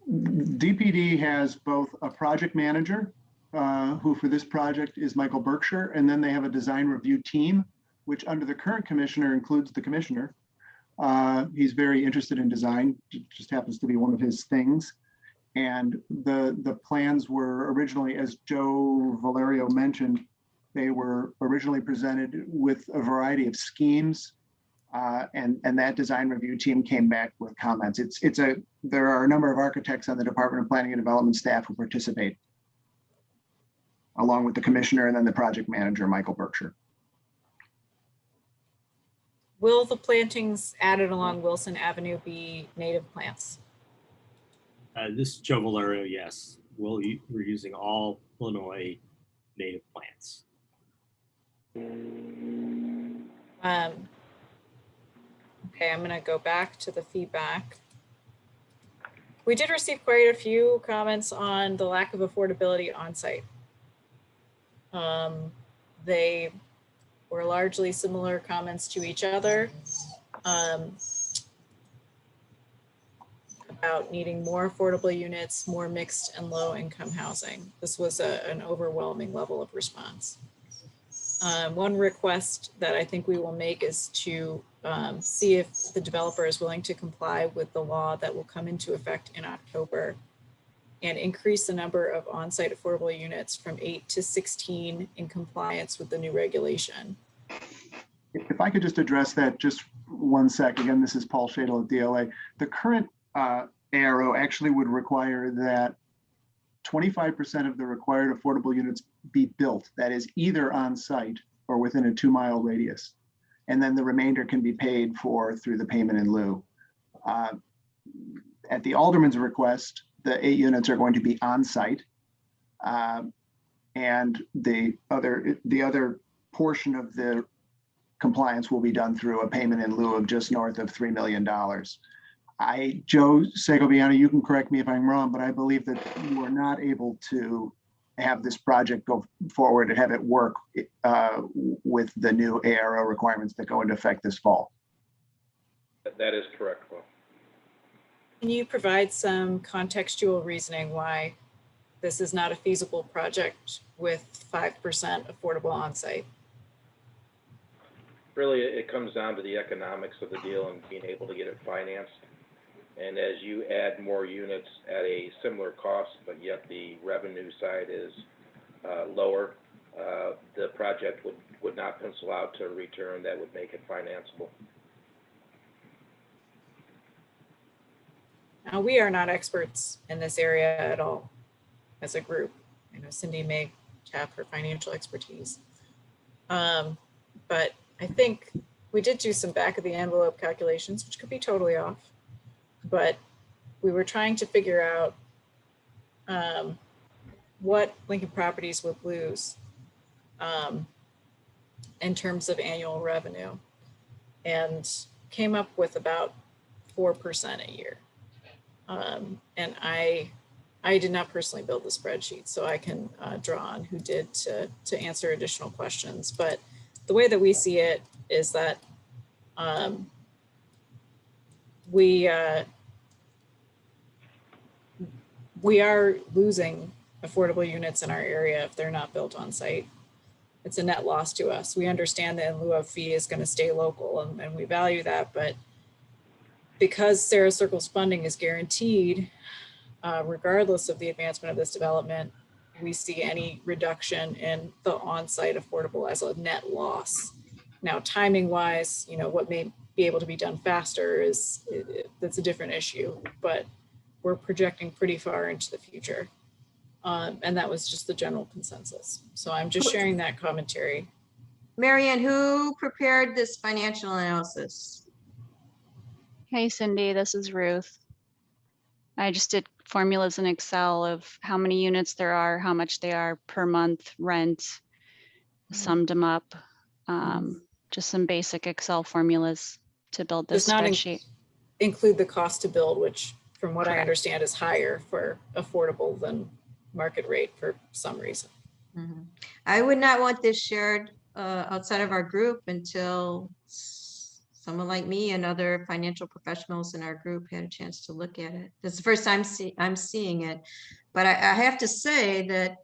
DPD has both a project manager, who for this project is Michael Berkshire, and then they have a design review team, which under the current commissioner includes the commissioner. He's very interested in design, just happens to be one of his things. And the plans were originally, as Joe Valerio mentioned, they were originally presented with a variety of schemes. And that design review team came back with comments. There are a number of architects on the Department of Planning and Development staff who participate, along with the commissioner and then the project manager, Michael Berkshire. Will the plantings added along Wilson Avenue be native plants? This is Joe Valerio, yes. We're using all Illinois native plants. Okay, I'm going to go back to the feedback. We did receive quite a few comments on the lack of affordability on site. They were largely similar comments to each other about needing more affordable units, more mixed and low income housing. This was an overwhelming level of response. One request that I think we will make is to see if the developer is willing to comply with the law that will come into effect in October and increase the number of on-site affordable units from 8 to 16 in compliance with the new regulation. If I could just address that just 1 sec. Again, this is Paul Shadle at DLA. The current ARO actually would require that 25% of the required affordable units be built, that is either on site or within a 2-mile radius. And then the remainder can be paid for through the payment in lieu. At the Alderman's request, the 8 units are going to be on site. And the other portion of the compliance will be done through a payment in lieu of just north of $3 million. Joe Segoviano, you can correct me if I'm wrong, but I believe that you are not able to have this project go forward and have it work with the new ARO requirements that go into effect this fall. That is correct, Will. Can you provide some contextual reasoning why this is not a feasible project with 5% affordable on-site? Really, it comes down to the economics of the deal and being able to get it financed. And as you add more units at a similar cost, but yet the revenue side is lower, the project would not pencil out to a return that would make it financeable. Now, we are not experts in this area at all as a group. I know Cindy may have her financial expertise. But I think we did do some back of the envelope calculations, which could be totally off. But we were trying to figure out what Lincoln Properties would lose in terms of annual revenue, and came up with about 4% a year. And I did not personally build the spreadsheet, so I can draw on who did to answer additional questions. But the way that we see it is that we are losing affordable units in our area if they're not built on site. It's a net loss to us. We understand that in lieu of fee is going to stay local, and we value that, but because Sarah Circle's funding is guaranteed, regardless of the advancement of this development, we see any reduction in the on-site affordable as a net loss. Now, timing wise, what may be able to be done faster that's a different issue, but we're projecting pretty far into the future. And that was just the general consensus. So I'm just sharing that commentary. Marianne, who prepared this financial analysis? Hey Cindy, this is Ruth. I just did formulas in Excel of how many units there are, how much they are per month rent, summed them up. Just some basic Excel formulas to build this spreadsheet. Include the cost to build, which from what Correct. I understand is higher for affordable than market rate for some reason. Mm-hmm. I would not want this shared outside of our group until someone like me and other financial professionals in our group had a chance to look at it. It's the first time I'm seeing it, but I have to say that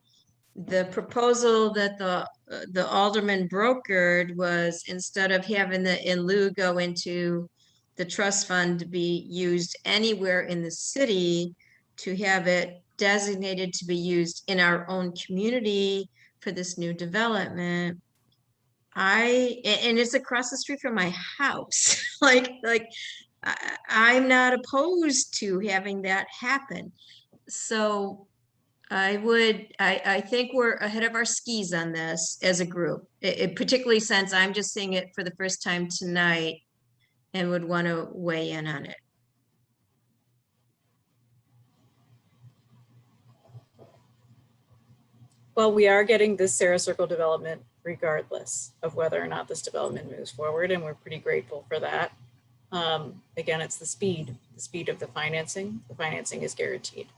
the proposal that the alderman brokered was, instead of having the in lieu go into the trust fund to be used anywhere in the city, to have it designated to be used in our own community for this new development. And it's across the street from my house. I'm not opposed to having that happen. So I think we're ahead of our skis on this as a group, particularly since I'm just seeing it for the first time tonight and would want to weigh in on it. Well, we are getting this Sarah Circle development regardless of whether or not this development moves forward, and we're pretty grateful for that. Again, it's the speed of the financing. The financing is guaranteed.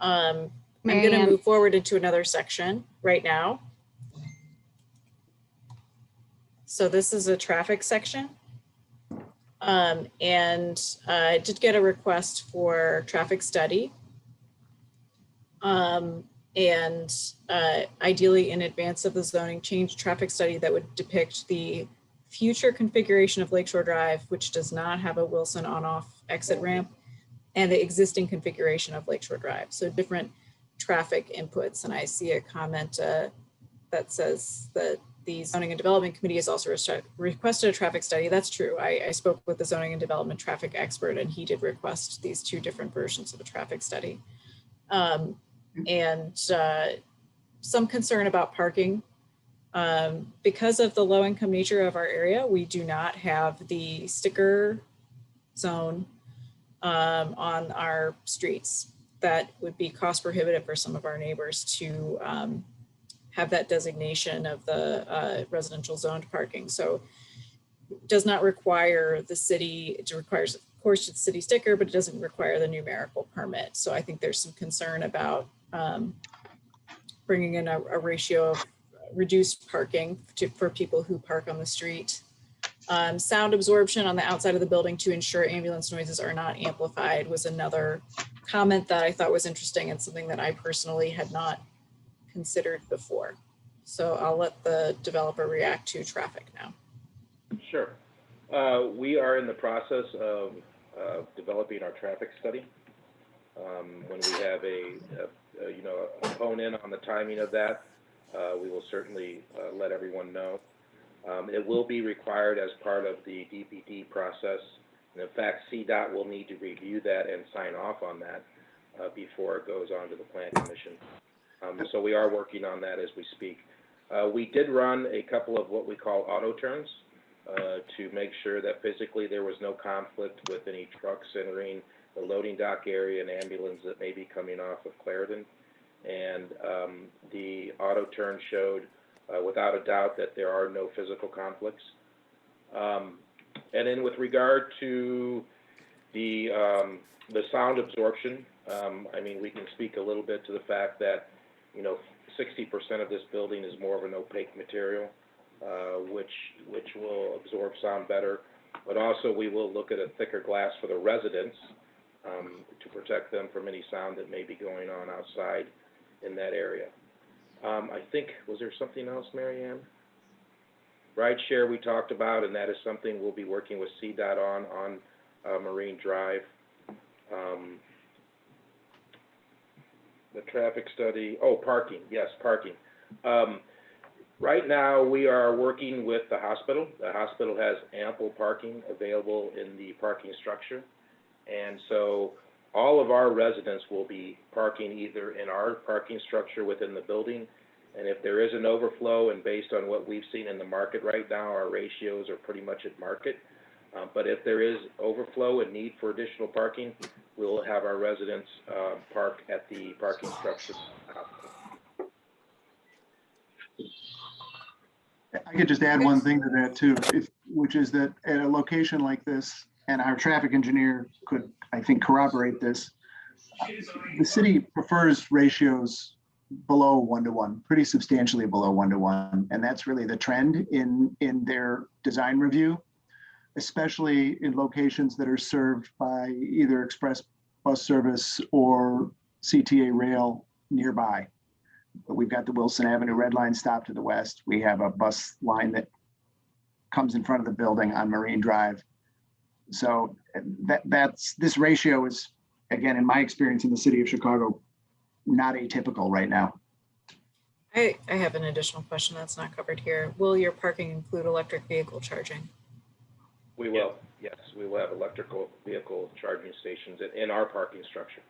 I'm going to move forward into another section right now. So this is a traffic section. And I did get a request for traffic study. And ideally in advance of the zoning change, traffic study that would depict the future configuration of Lakeshore Drive, which does not have a Wilson on-off exit ramp, and the existing configuration of Lakeshore Drive. So different traffic inputs. And I see a comment that says that the Zoning and Development Committee has also requested a traffic study. That's true. I spoke with the Zoning and Development traffic expert, and he did request these two different versions of a traffic study. And some concern about parking. Because of the low income nature of our area, we do not have the sticker zone on our streets. That would be cost prohibitive for some of our neighbors to have that designation of the residential zoned parking. So it does not require the city, it requires, of course, the city sticker, but it doesn't require the numerical permit. So I think there's some concern about bringing in a ratio of reduced parking for people who park on the street. Sound absorption on the outside of the building to ensure ambulance noises are not amplified was another comment that I thought was interesting and something that I personally had not considered before. So I'll let the developer react to traffic now. Sure. We are in the process of developing our traffic study. When we have a hone in on the timing of that, we will certainly let everyone know. It will be required as part of the DPD process. And in fact, CDOT will need to review that and sign off on that before it goes on to the Plan Commission. So we are working on that as we speak. We did run a couple of what we call auto turns to make sure that physically there was no conflict with any trucks entering the loading dock area and ambulance that may be coming off of Clarendon. And the auto turn showed without a doubt that there are no physical conflicts. And then with regard to the sound absorption, I mean, we can speak a little bit to the fact that, 60% of this building is more of an opaque material, which will absorb sound better. But also we will look at a thicker glass for the residents to protect them from any sound that may be going on outside in that area. I think, was there something else, Mary Ann? Rideshare we talked about, and that is something we'll be working with CDOT on Marine Drive. The traffic study, parking, yes, parking. Right now we are working with the hospital. The hospital has ample parking available in the parking structure. And so all of our residents will be parking either in our parking structure within the building, and if there is an overflow, and based on what we've seen in the market right now, our ratios are pretty much at market. But if there is overflow and need for additional parking, we'll have our residents park at the parking structure. I could just add one thing to that too, which is that at a location like this, and our traffic engineer could, I think, corroborate this, the city prefers ratios below 1-to-1, pretty substantially below 1-to-1. And that's really the trend in their design review, especially in locations that are served by either express bus service or CTA rail nearby. But we've got the Wilson Avenue Red Line stop to the west. We have a bus line that comes in front of the building on Marine Drive. So this ratio is, again, in my experience in the city of Chicago, not atypical right now. I have an additional question that's not covered here. Will your parking include electric vehicle charging? We will, yes. We will have electrical vehicle charging stations in our parking structure.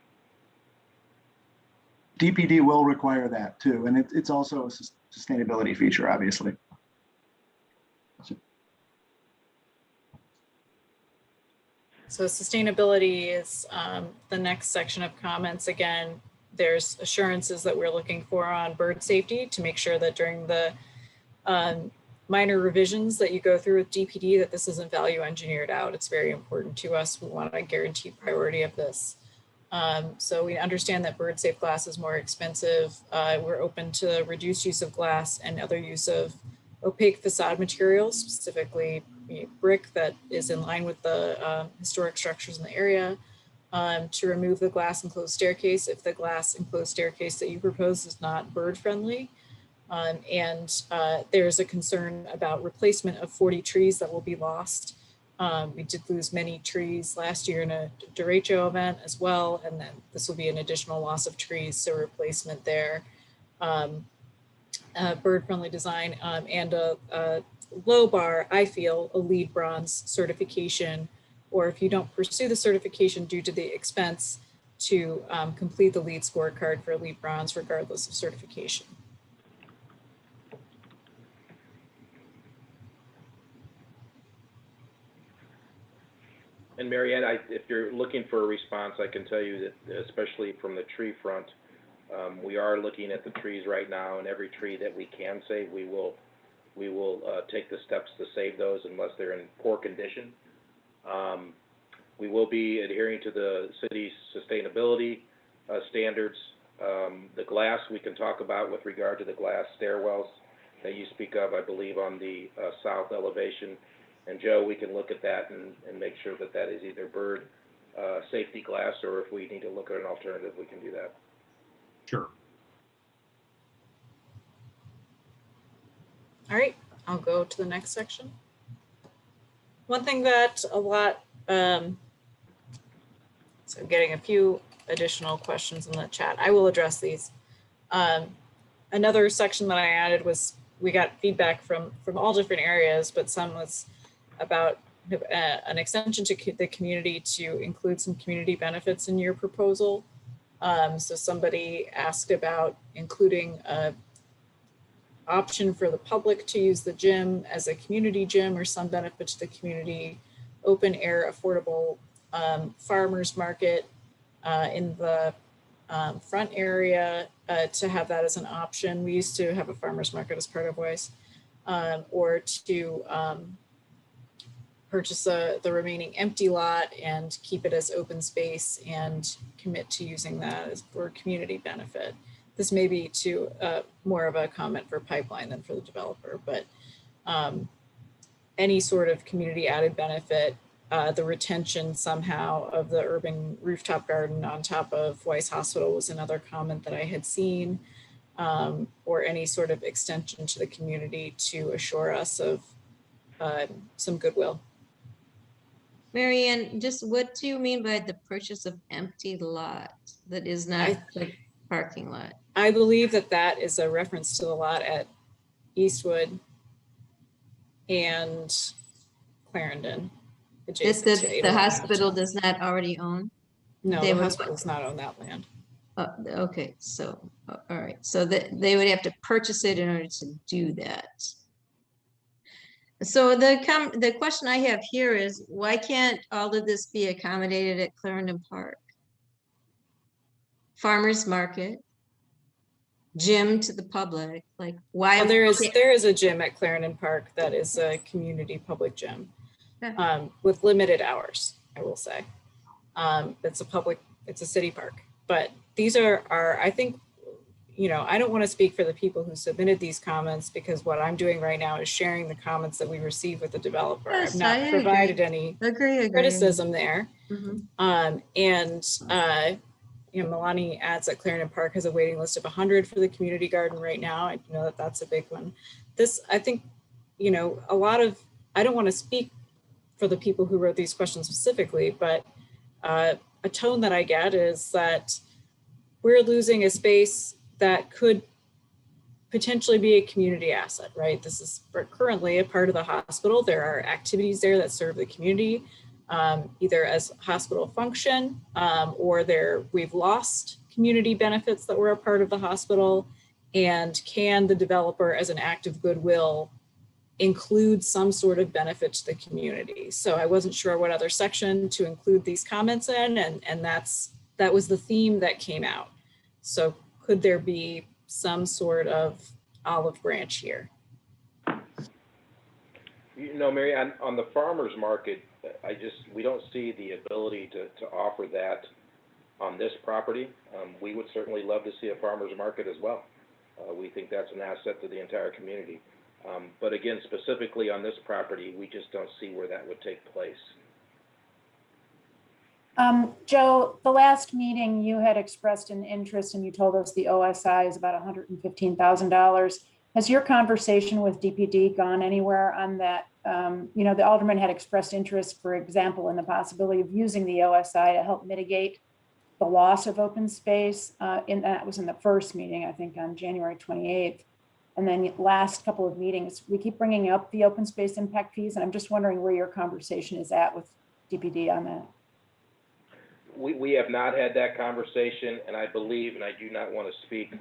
DPD will require that too, and it's also a sustainability feature, obviously. So sustainability is the next section of comments. Again, there's assurances that we're looking for on bird safety to make sure that during the minor revisions that you go through with DPD, that this isn't value engineered out. It's very important to us. We want to guarantee priority of this. So we understand that bird safe glass is more expensive. We're open to reduced use of glass and other use of opaque facade materials, specifically brick that is in line with the historic structures in the area, to remove the glass enclosed staircase if the glass enclosed staircase that you propose is not bird friendly. And there's a concern about replacement of 40 trees that will be lost. We did lose many trees last year in a derecho event as well, and then this will be an additional loss of trees, so replacement there. Bird-friendly design and a low bar, I feel, a LEED bronze certification, or if you don't pursue the certification due to the expense, to complete the LEED scorecard for LEED bronze regardless of certification. And Marianne, if you're looking for a response, I can tell you that especially from the tree front, We are looking at the trees right now, and every tree that we can save, we will take the steps to save those unless they're in poor condition. We will be adhering to the city's sustainability standards. The glass we can talk about with regard to the glass stairwells that you speak of, I believe, on the south elevation. And Joe, we can look at that and make sure that that is either bird safety glass, or if we need to look at an alternative, we can do that. Sure. All right, I'll go to the next section. One thing that a lot, so getting a few additional questions in the chat. I will address these. Another section that I added was, we got feedback from all different areas, but some was about an extension to the community to include some community benefits in your proposal. So somebody asked about including a option for the public to use the gym as a community gym, or some benefit to the community, open air, affordable farmers market in the front area, to have that as an option. We used to have a farmers market as part of WISE, or to purchase the remaining empty lot and keep it as open space and commit to using that as for community benefit. This may be to more of a comment for pipeline than for the developer, but any sort of community added benefit, the retention somehow of the urban rooftop garden on top of Weiss Hospital was another comment that I had seen, or any sort of extension to the community to assure us of some goodwill. Mary Ann, just what do you mean by the purchase of empty lot that is not the parking lot? I believe that that is a reference to the lot at Eastwood and Clarendon. That the hospital does not already own? No, They the would- hospital does not own that land. Okay, so, all right, so that they would have to purchase it in order to do that. So the question I have here is, why can't all of this be accommodated at Clarendon Park? Farmers market, gym to the public, like why? Well, there is a gym at Clarendon Park that is a community public gym with limited hours, I will say. It's a city park, but these are I think, you know, I don't want to speak for the people who submitted these comments, because what I'm doing right now is sharing the comments that we received with the developer. Yes, I've not I provided any agree. criticism there. Mhm. You know, Milani adds that Clarendon Park has a waiting list of 100 for the community garden right now. I know that that's a big one. This, I think, you know, I don't want to speak for the people who wrote these questions specifically, but a tone that I get is that we're losing a space that could potentially be a community asset, right? This is currently a part of the hospital. There are activities there that serve the community, either as hospital function, or we've lost community benefits that were a part of the hospital. And can the developer, as an act of goodwill, include some sort of benefit to the community? So I wasn't sure what other section to include these comments in, and that was the theme that came out. So could there be some sort of olive branch here? You know, Mary, on the farmer's market, we don't see the ability to offer that on this property. We would certainly love to see a farmer's market as well. We think that's an asset to the entire community. But again, specifically on this property, we just don't see where that would take place. Joe, the last meeting you had expressed an interest, and you told us the OSI is about $115,000. Has your conversation with DPD gone anywhere on that? You know, the alderman had expressed interest, for example, in the possibility of using the OSI to help mitigate the loss of open space. That was in the first meeting, I think, on January 28th. And then last couple of meetings, we keep bringing up the open space impact fees, and I'm just wondering where your conversation is at with DPD on that. We have not had that conversation, and I believe, and I do not want to speak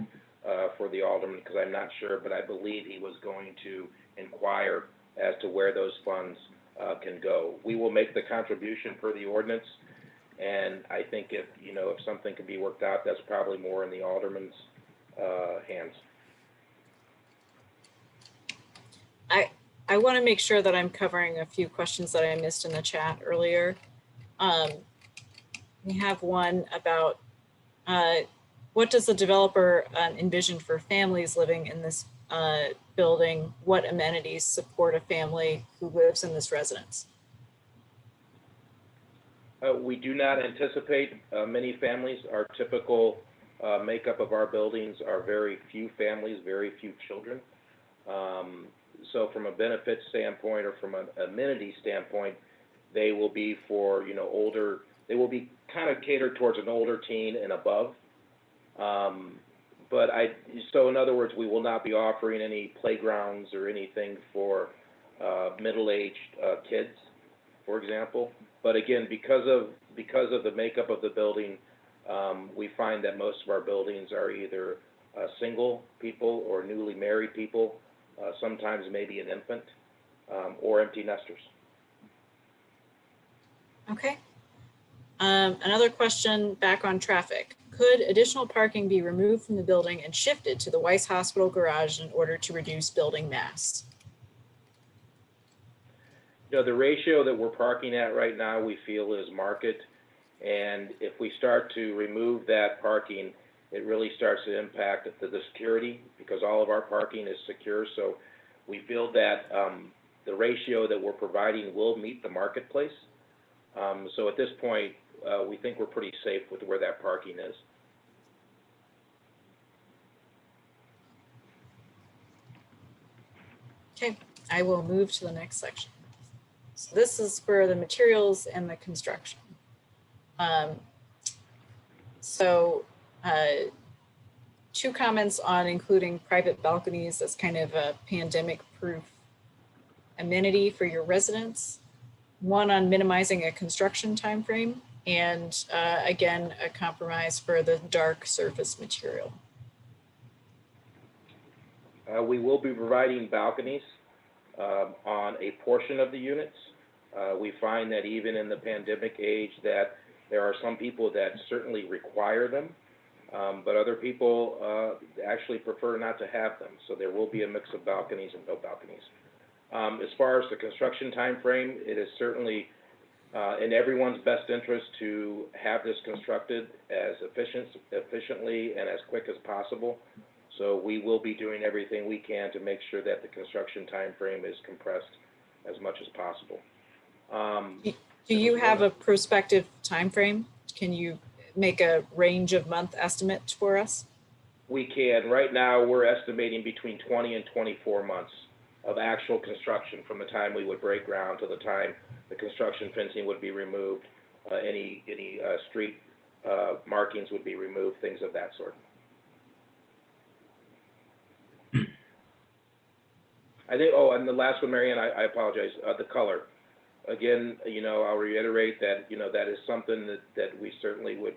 for the alderman because I'm not sure, but I believe he was going to inquire as to where those funds can go. We will make the contribution per the ordinance, And I think if something can be worked out, that's probably more in the alderman's hands. I want to make sure that I'm covering a few questions that I missed in the chat earlier. We have one about what does the developer envision for families living in this building? What amenities support a family who lives in this residence? We do not anticipate many families. Our typical makeup of our buildings are very few families, very few children. So from a benefit standpoint or from an amenity standpoint, they will be for older. They will be kind of catered towards an older teen and above. So in other words, we will not be offering any playgrounds or anything for middle-aged kids, for example. But again, because of the makeup of the building, we find that most of our buildings are either single people or newly married people, sometimes maybe an infant, or empty nesters. Okay. Another question back on traffic. Could additional parking be removed from the building and shifted to the Weiss Hospital garage in order to reduce building mass? The ratio that we're parking at right now, we feel is market. And if we start to remove that parking, it really starts to impact the security, because all of our parking is secure. So we feel that the ratio that we're providing will meet the marketplace. So at this point, we think we're pretty safe with where that parking is. Okay, I will move to the next section. So this is for the materials and the construction. Two comments on including private balconies as kind of a pandemic-proof amenity for your residents. One on minimizing a construction timeframe, and again, a compromise for the dark surface material. We will be providing balconies on a portion of the units. We find that even in the pandemic age that there are some people that certainly require them, but other people actually prefer not to have them. So there will be a mix of balconies and no balconies. As far as the construction time frame, it is certainly in everyone's best interest to have this constructed as efficiently and as quick as possible. So we will be doing everything we can to make sure that the construction time frame is compressed as much as possible. Do you have a prospective time frame? Can you make a range of month estimate for us? We can. Right now, we're estimating between 20 and 24 months of actual construction from the time we would break ground to the time the construction fencing would be removed, any street markings would be removed, things of that sort. I think, oh, and the last one, Marianne, I apologize, the color. Again, I'll reiterate that, that is something that we certainly would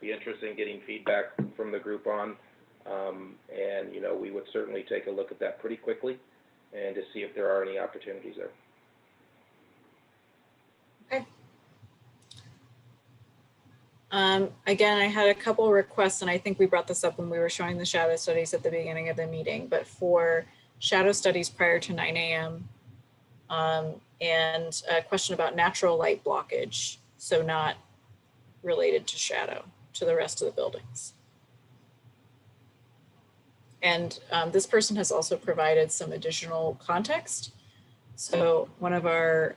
be interested in getting feedback from the group on. And, we would certainly take a look at that pretty quickly and to see if there are any opportunities there. Okay. Again, I had a couple of requests, and I think we brought this up when we were showing the shadow studies at the beginning of the meeting, but for shadow studies prior to 9 a.m. And a question about natural light blockage, so not related to shadow, to the rest of the buildings. And this person has also provided some additional context. So one of our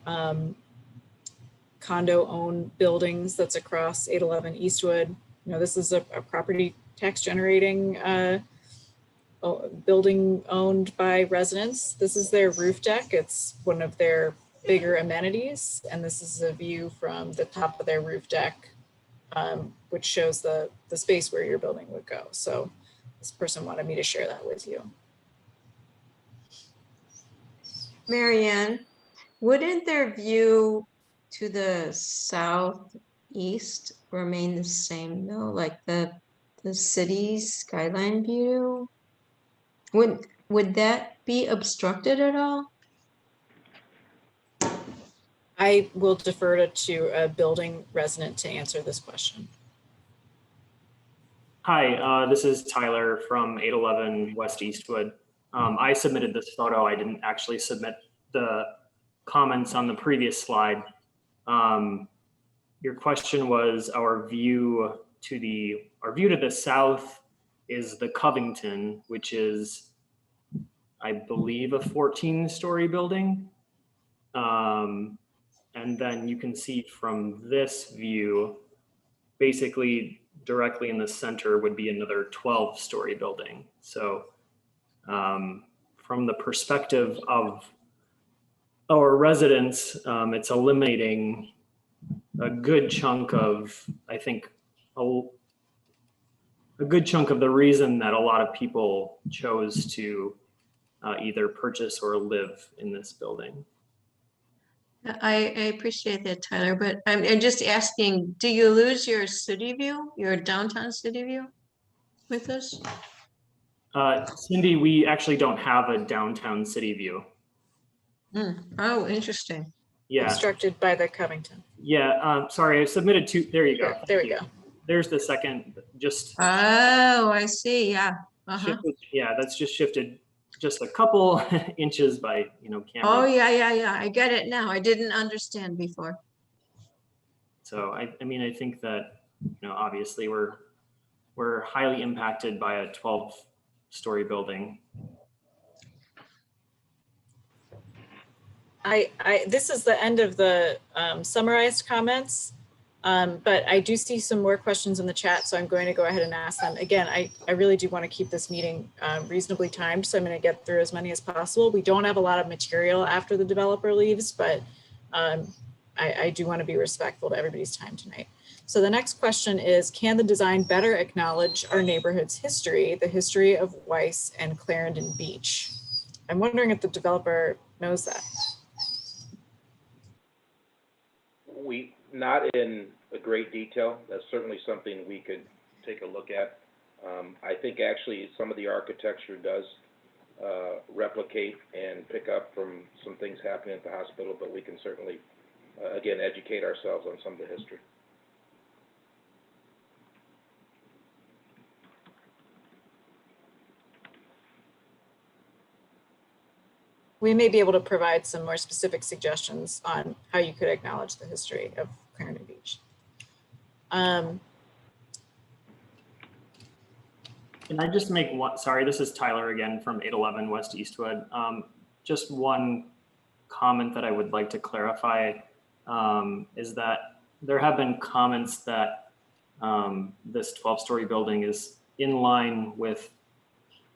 condo-owned buildings that's across 811 Eastwood, this is a property tax generating building owned by residents. This is their roof deck. It's one of their bigger amenities. And this is a view from the top of their roof deck, which shows the space where your building would go. So this person wanted me to share that with you. Marianne, wouldn't their view to the southeast remain the same though? Like the city skyline view? Would that be obstructed at all? I will defer to a building resident to answer this question. Hi, this is Tyler from 811 West Eastwood. I submitted this photo. I didn't actually submit the comments on the previous slide. Your question was our view to the south is the Covington, which is, I believe, a 14-story building. And then you can see from this view, basically directly in the center would be another 12-story building. So from the perspective of our residents, it's eliminating a good chunk of, I think, a good chunk of the reason that a lot of people chose to either purchase or live in this building. I appreciate that, Tyler, but I'm just asking, do you lose your city view, your downtown city view with this? Cindy, we actually don't have a downtown city view. Oh, interesting. Yeah. Obstructed by the Covington. Yeah, sorry, I submitted two. There you go. There we go. There's the second, just. Oh, I see, yeah. Shifted, yeah, that's just shifted just a couple inches by, camera. Oh, yeah, I get it now. I didn't understand before. So I mean, I think that, obviously we're highly impacted by a 12-story building. This is the end of the summarized comments, but I do see some more questions in the chat, so I'm going to go ahead and ask them. Again, I really do want to keep this meeting reasonably timed, so I'm going to get through as many as possible. We don't have a lot of material after the developer leaves, but I do want to be respectful to everybody's time tonight. So the next question is, can the design better acknowledge our neighborhood's history, the history of Weiss and Clarendon Beach? I'm wondering if the developer knows that. Not in a great detail. That's certainly something we could take a look at. I think actually some of the architecture does replicate and pick up from some things happening at the hospital, but we can certainly, again, educate ourselves on some of the history. We may be able to provide some more specific suggestions on how you could acknowledge the history of Clarendon Beach. Can I just make one, sorry, this is Tyler again from 811 West Eastwood. Just one comment that I would like to clarify is that there have been comments that this 12-story building is in line with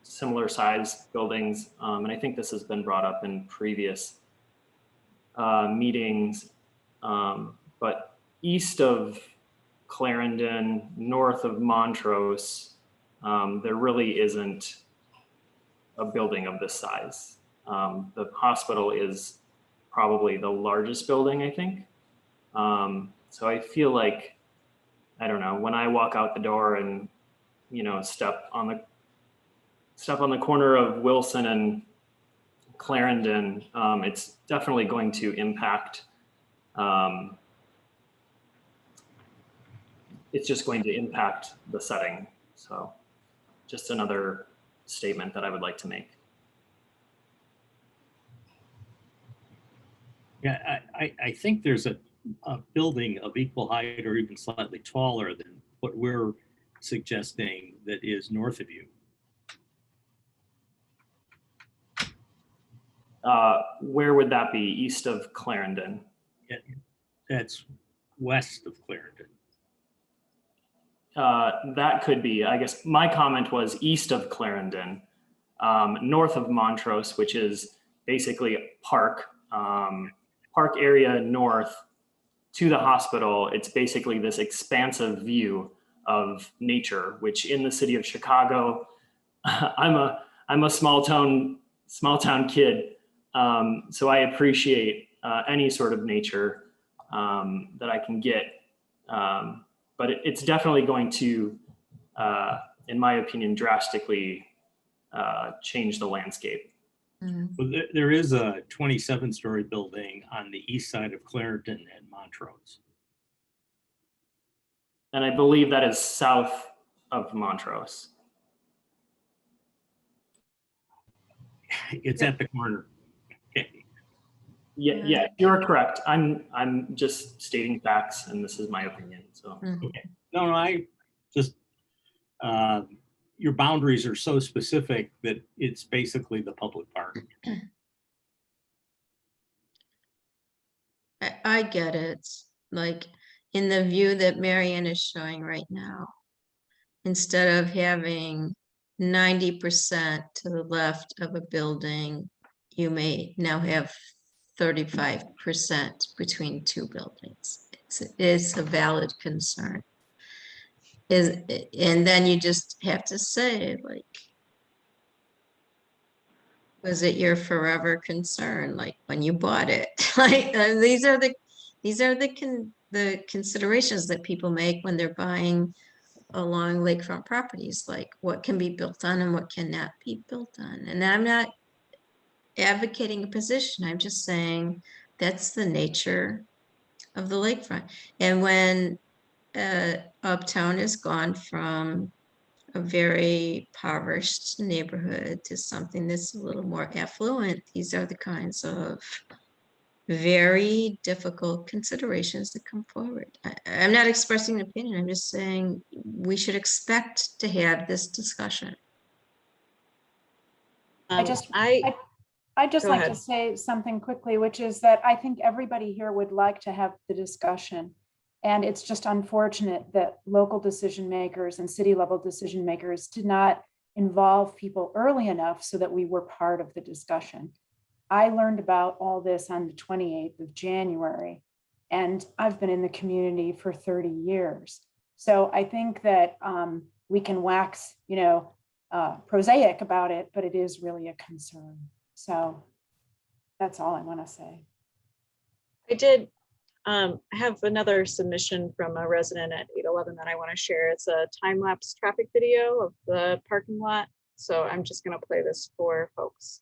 similar size buildings. And I think this has been brought up in previous meetings. But east of Clarendon, north of Montrose, there really isn't a building of this size. The hospital is probably the largest building, I think. So I feel like, I don't know, when I walk out the door and, step on the corner of Wilson and Clarendon, it's definitely going to impact, it's just going to impact the setting. So just another statement that I would like to make. Yeah, I think there's a building of equal height or even slightly taller than what we're suggesting that is north of you. Where would that be? East of Clarendon? Yeah, that's west of Clarendon. That could be, I guess my comment was east of Clarendon, north of Montrose, which is basically a park area north to the hospital. It's basically this expansive view of nature, which in the city of Chicago, I'm a small town kid. So I appreciate any sort of nature that I can get. But it's definitely going to, in my opinion, drastically change the landscape. Well, there is a 27-story building on the east side of Clarendon and Montrose. And I believe that is south of Montrose. It's at the corner. Okay. Yeah, you're correct. I'm just stating facts, and this is my opinion. So Okay. No, I just, your boundaries are so specific that it's basically the public park. I get it. Like in the view that Marianne is showing right now, instead of having 90% to the left of a building, you may now have 35% between two buildings. It's a valid concern. And then you just have to say, like, was it your forever concern, like when you bought it? Like these are the considerations that people make when they're buying along lakefront properties, like what can be built on and what cannot be built on. And I'm not advocating a position. I'm just saying that's the nature of the lakefront. And when Uptown has gone from a very impoverished neighborhood to something that's a little more affluent, these are the kinds of very difficult considerations that come forward. I'm not expressing an opinion. I'm just saying we should expect to have this discussion. I'd just Go like ahead. to say something quickly, which is that I think everybody here would like to have the discussion. And it's just unfortunate that local decision makers and city level decision makers did not involve people early enough so that we were part of the discussion. I learned about all this on the 28th of January, and I've been in the community for 30 years. So I think that we can wax, prosaic about it, but it is really a concern. So that's all I want to say. I did have another submission from a resident at 811 that I want to share. It's a time-lapse traffic video of the parking lot. So I'm just going to play this for folks.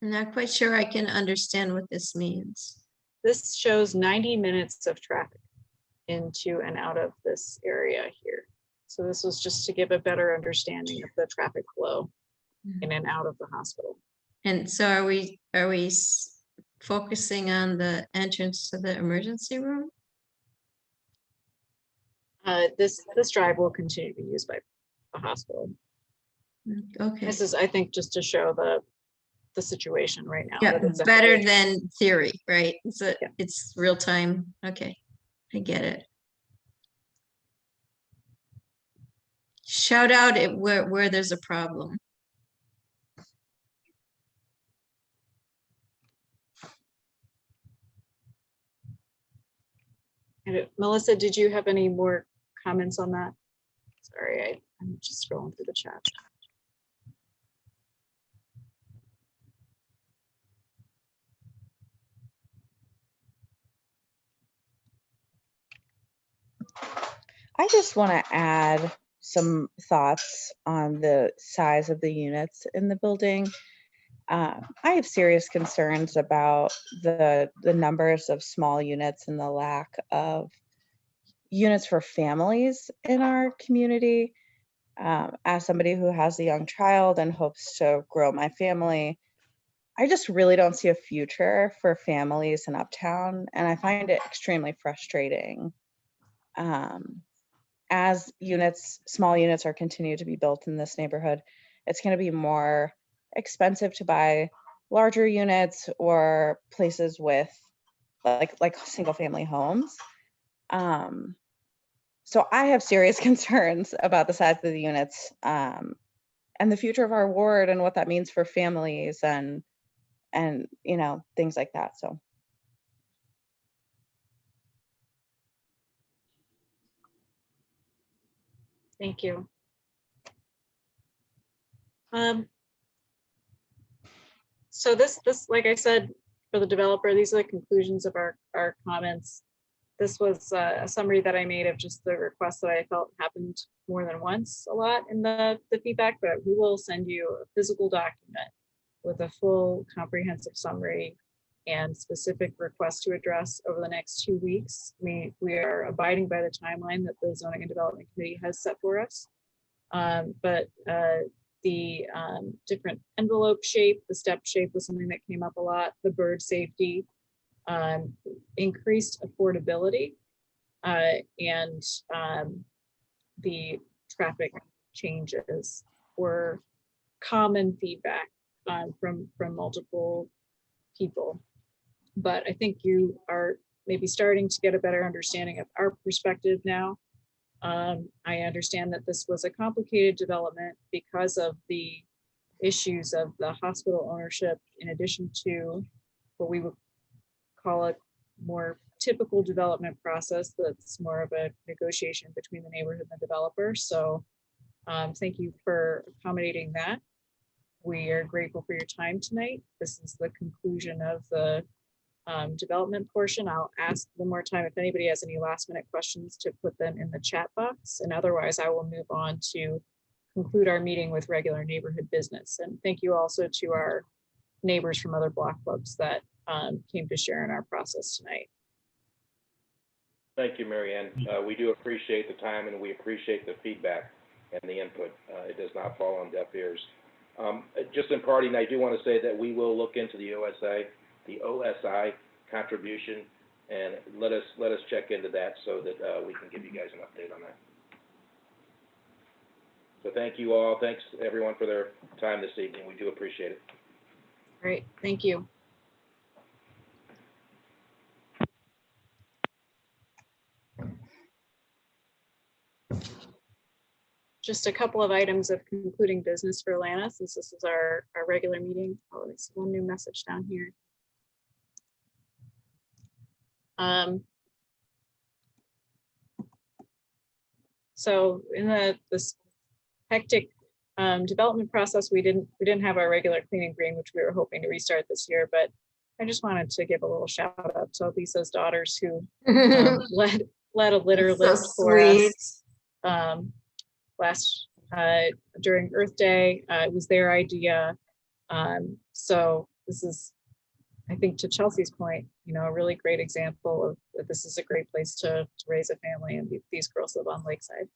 I'm not quite sure I can understand what this means. This shows 90 minutes of traffic into and out of this area here. So this was just to give a better understanding of the traffic flow in and out of the hospital. And so are we focusing on the entrance to the emergency room? This drive will continue to be used by the hospital. Okay. This is, I think, just to show the situation right now. Yeah, that it's better FDA. than theory, right? It's real time. Okay, I get it. Shout out it where there's a problem. And Melissa, did you have any more comments on that? Sorry, I'm just scrolling through the chat. I just want to add some thoughts on the size of the units in the building. I have serious concerns about the numbers of small units and the lack of units for families in our community. As somebody who has a young child and hopes to grow my family, I just really don't see a future for families in Uptown, and I find it extremely frustrating. As small units are continued to be built in this neighborhood, it's going to be more expensive to buy larger units or places with like single family homes. So I have serious concerns about the size of the units and the future of our ward and what that means for families and things like that. So. Thank you. So this, like I said, for the developer, these are the conclusions of our comments. This was a summary that I made of just the requests that I felt happened more than once a lot in the feedback, but we will send you a physical document with a full comprehensive summary and specific requests to address over the next 2 weeks. We are abiding by the timeline that the Zoning and Development Committee has set for us. But the different envelope shape, the step shape was something that came up a lot, the bird safety, increased affordability, and the traffic changes were common feedback from multiple people. But I think you are maybe starting to get a better understanding of our perspective now. I understand that this was a complicated development because of the issues of the hospital ownership, in addition to what we would call a more typical development process that's more of a negotiation between the neighborhood and the developer. So thank you for accommodating that. We are grateful for your time tonight. This is the conclusion of the development portion. I'll ask one more time if anybody has any last minute questions to put them in the chat box, and otherwise I will move on to conclude our meeting with regular neighborhood business. And thank you also to our neighbors from other block clubs that came to share in our process tonight. Thank you, Mary Ann. We do appreciate the time and we appreciate the feedback and the input. It does not fall on deaf ears. Just in parting, I do want to say that we will look into the OSI contribution, and let us check into that so that we can give you guys an update on that. So thank you all. Thanks everyone for their time this evening. We do appreciate it. Great, thank you. Just a couple of items of concluding business for LANA, since this is our regular meeting. Oh, there's one new message down here. So in this hectic development process, we didn't have our regular clean and green, which we were hoping to restart this year, but I just wanted to give a little shout out to Lisa's daughters who led a litter lift for us last during Earth Day. It was their idea. So this is, I think, to Chelsea's point, a really great example of that this is a great place to raise a family, and these girls live on Lakeside.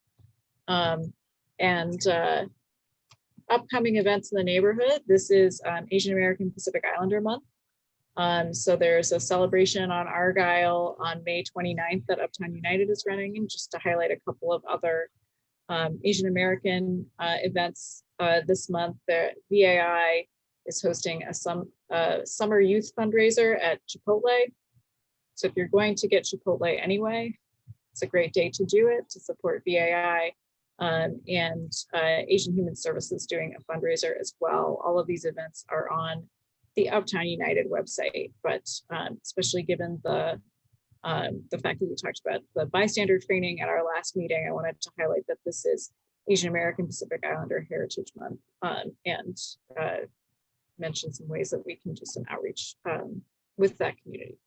Upcoming events in the neighborhood. This is Asian American Pacific Islander Month. So there's a celebration on Argyle on May 29th that Uptown United is running, and just to highlight a couple of other Asian American events this month. The VAI is hosting a summer youth fundraiser at Chipotle. So if you're going to get Chipotle anyway, it's a great day to do it, to support VAI. And Asian Human Services doing a fundraiser as well. All of these events are on the Uptown United website, but especially given the fact that we talked about the bystander training at our last meeting, I wanted to highlight that this is Asian American Pacific Islander Heritage Month, and mention some ways that we can do some outreach with that community.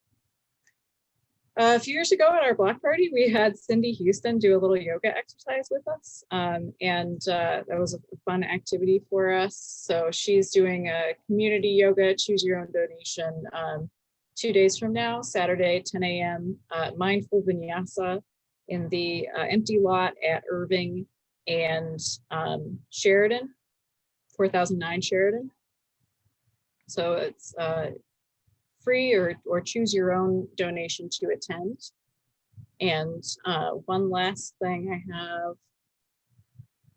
A few years ago at our block party, we had Cindy Houston do a little yoga exercise with us, and that was a fun activity for us. So she's doing a community yoga, choose your own donation, 2 days from now, Saturday, 10 a.m., mindful vinyasa in the empty lot at Irving and Sheridan, 4009 Sheridan. So it's free or choose your own donation to attend. And one last thing I have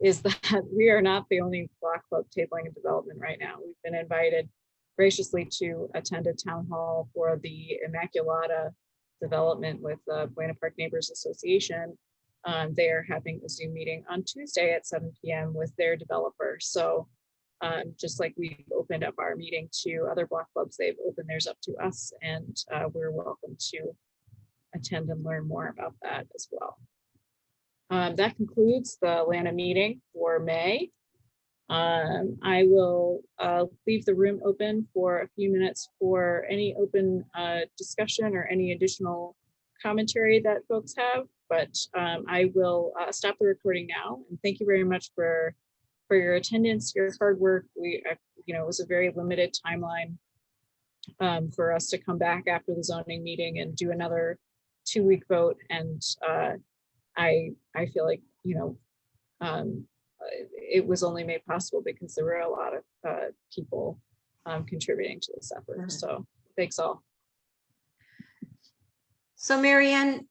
is that we are not the only block club tabling and development right now. We've been invited graciously to attend a town hall for the Immaculata development with the Buena Park Neighbors Association. They are having a Zoom meeting on Tuesday at 7 p.m. with their developer. So just like we've opened up our meeting to other block clubs, they've opened theirs up to us, and we're welcome to attend and learn more about that as well. That concludes the LANA meeting for May. I will leave the room open for a few minutes for any open discussion or any additional commentary that folks have, but I will stop the recording now. And thank you very much for your attendance, your hard work. It was a very limited timeline for us to come back after the zoning meeting and do another 2-week vote. And I feel like, it was only made possible because there were a lot of people contributing to this effort. So thanks all. So Mary Ann,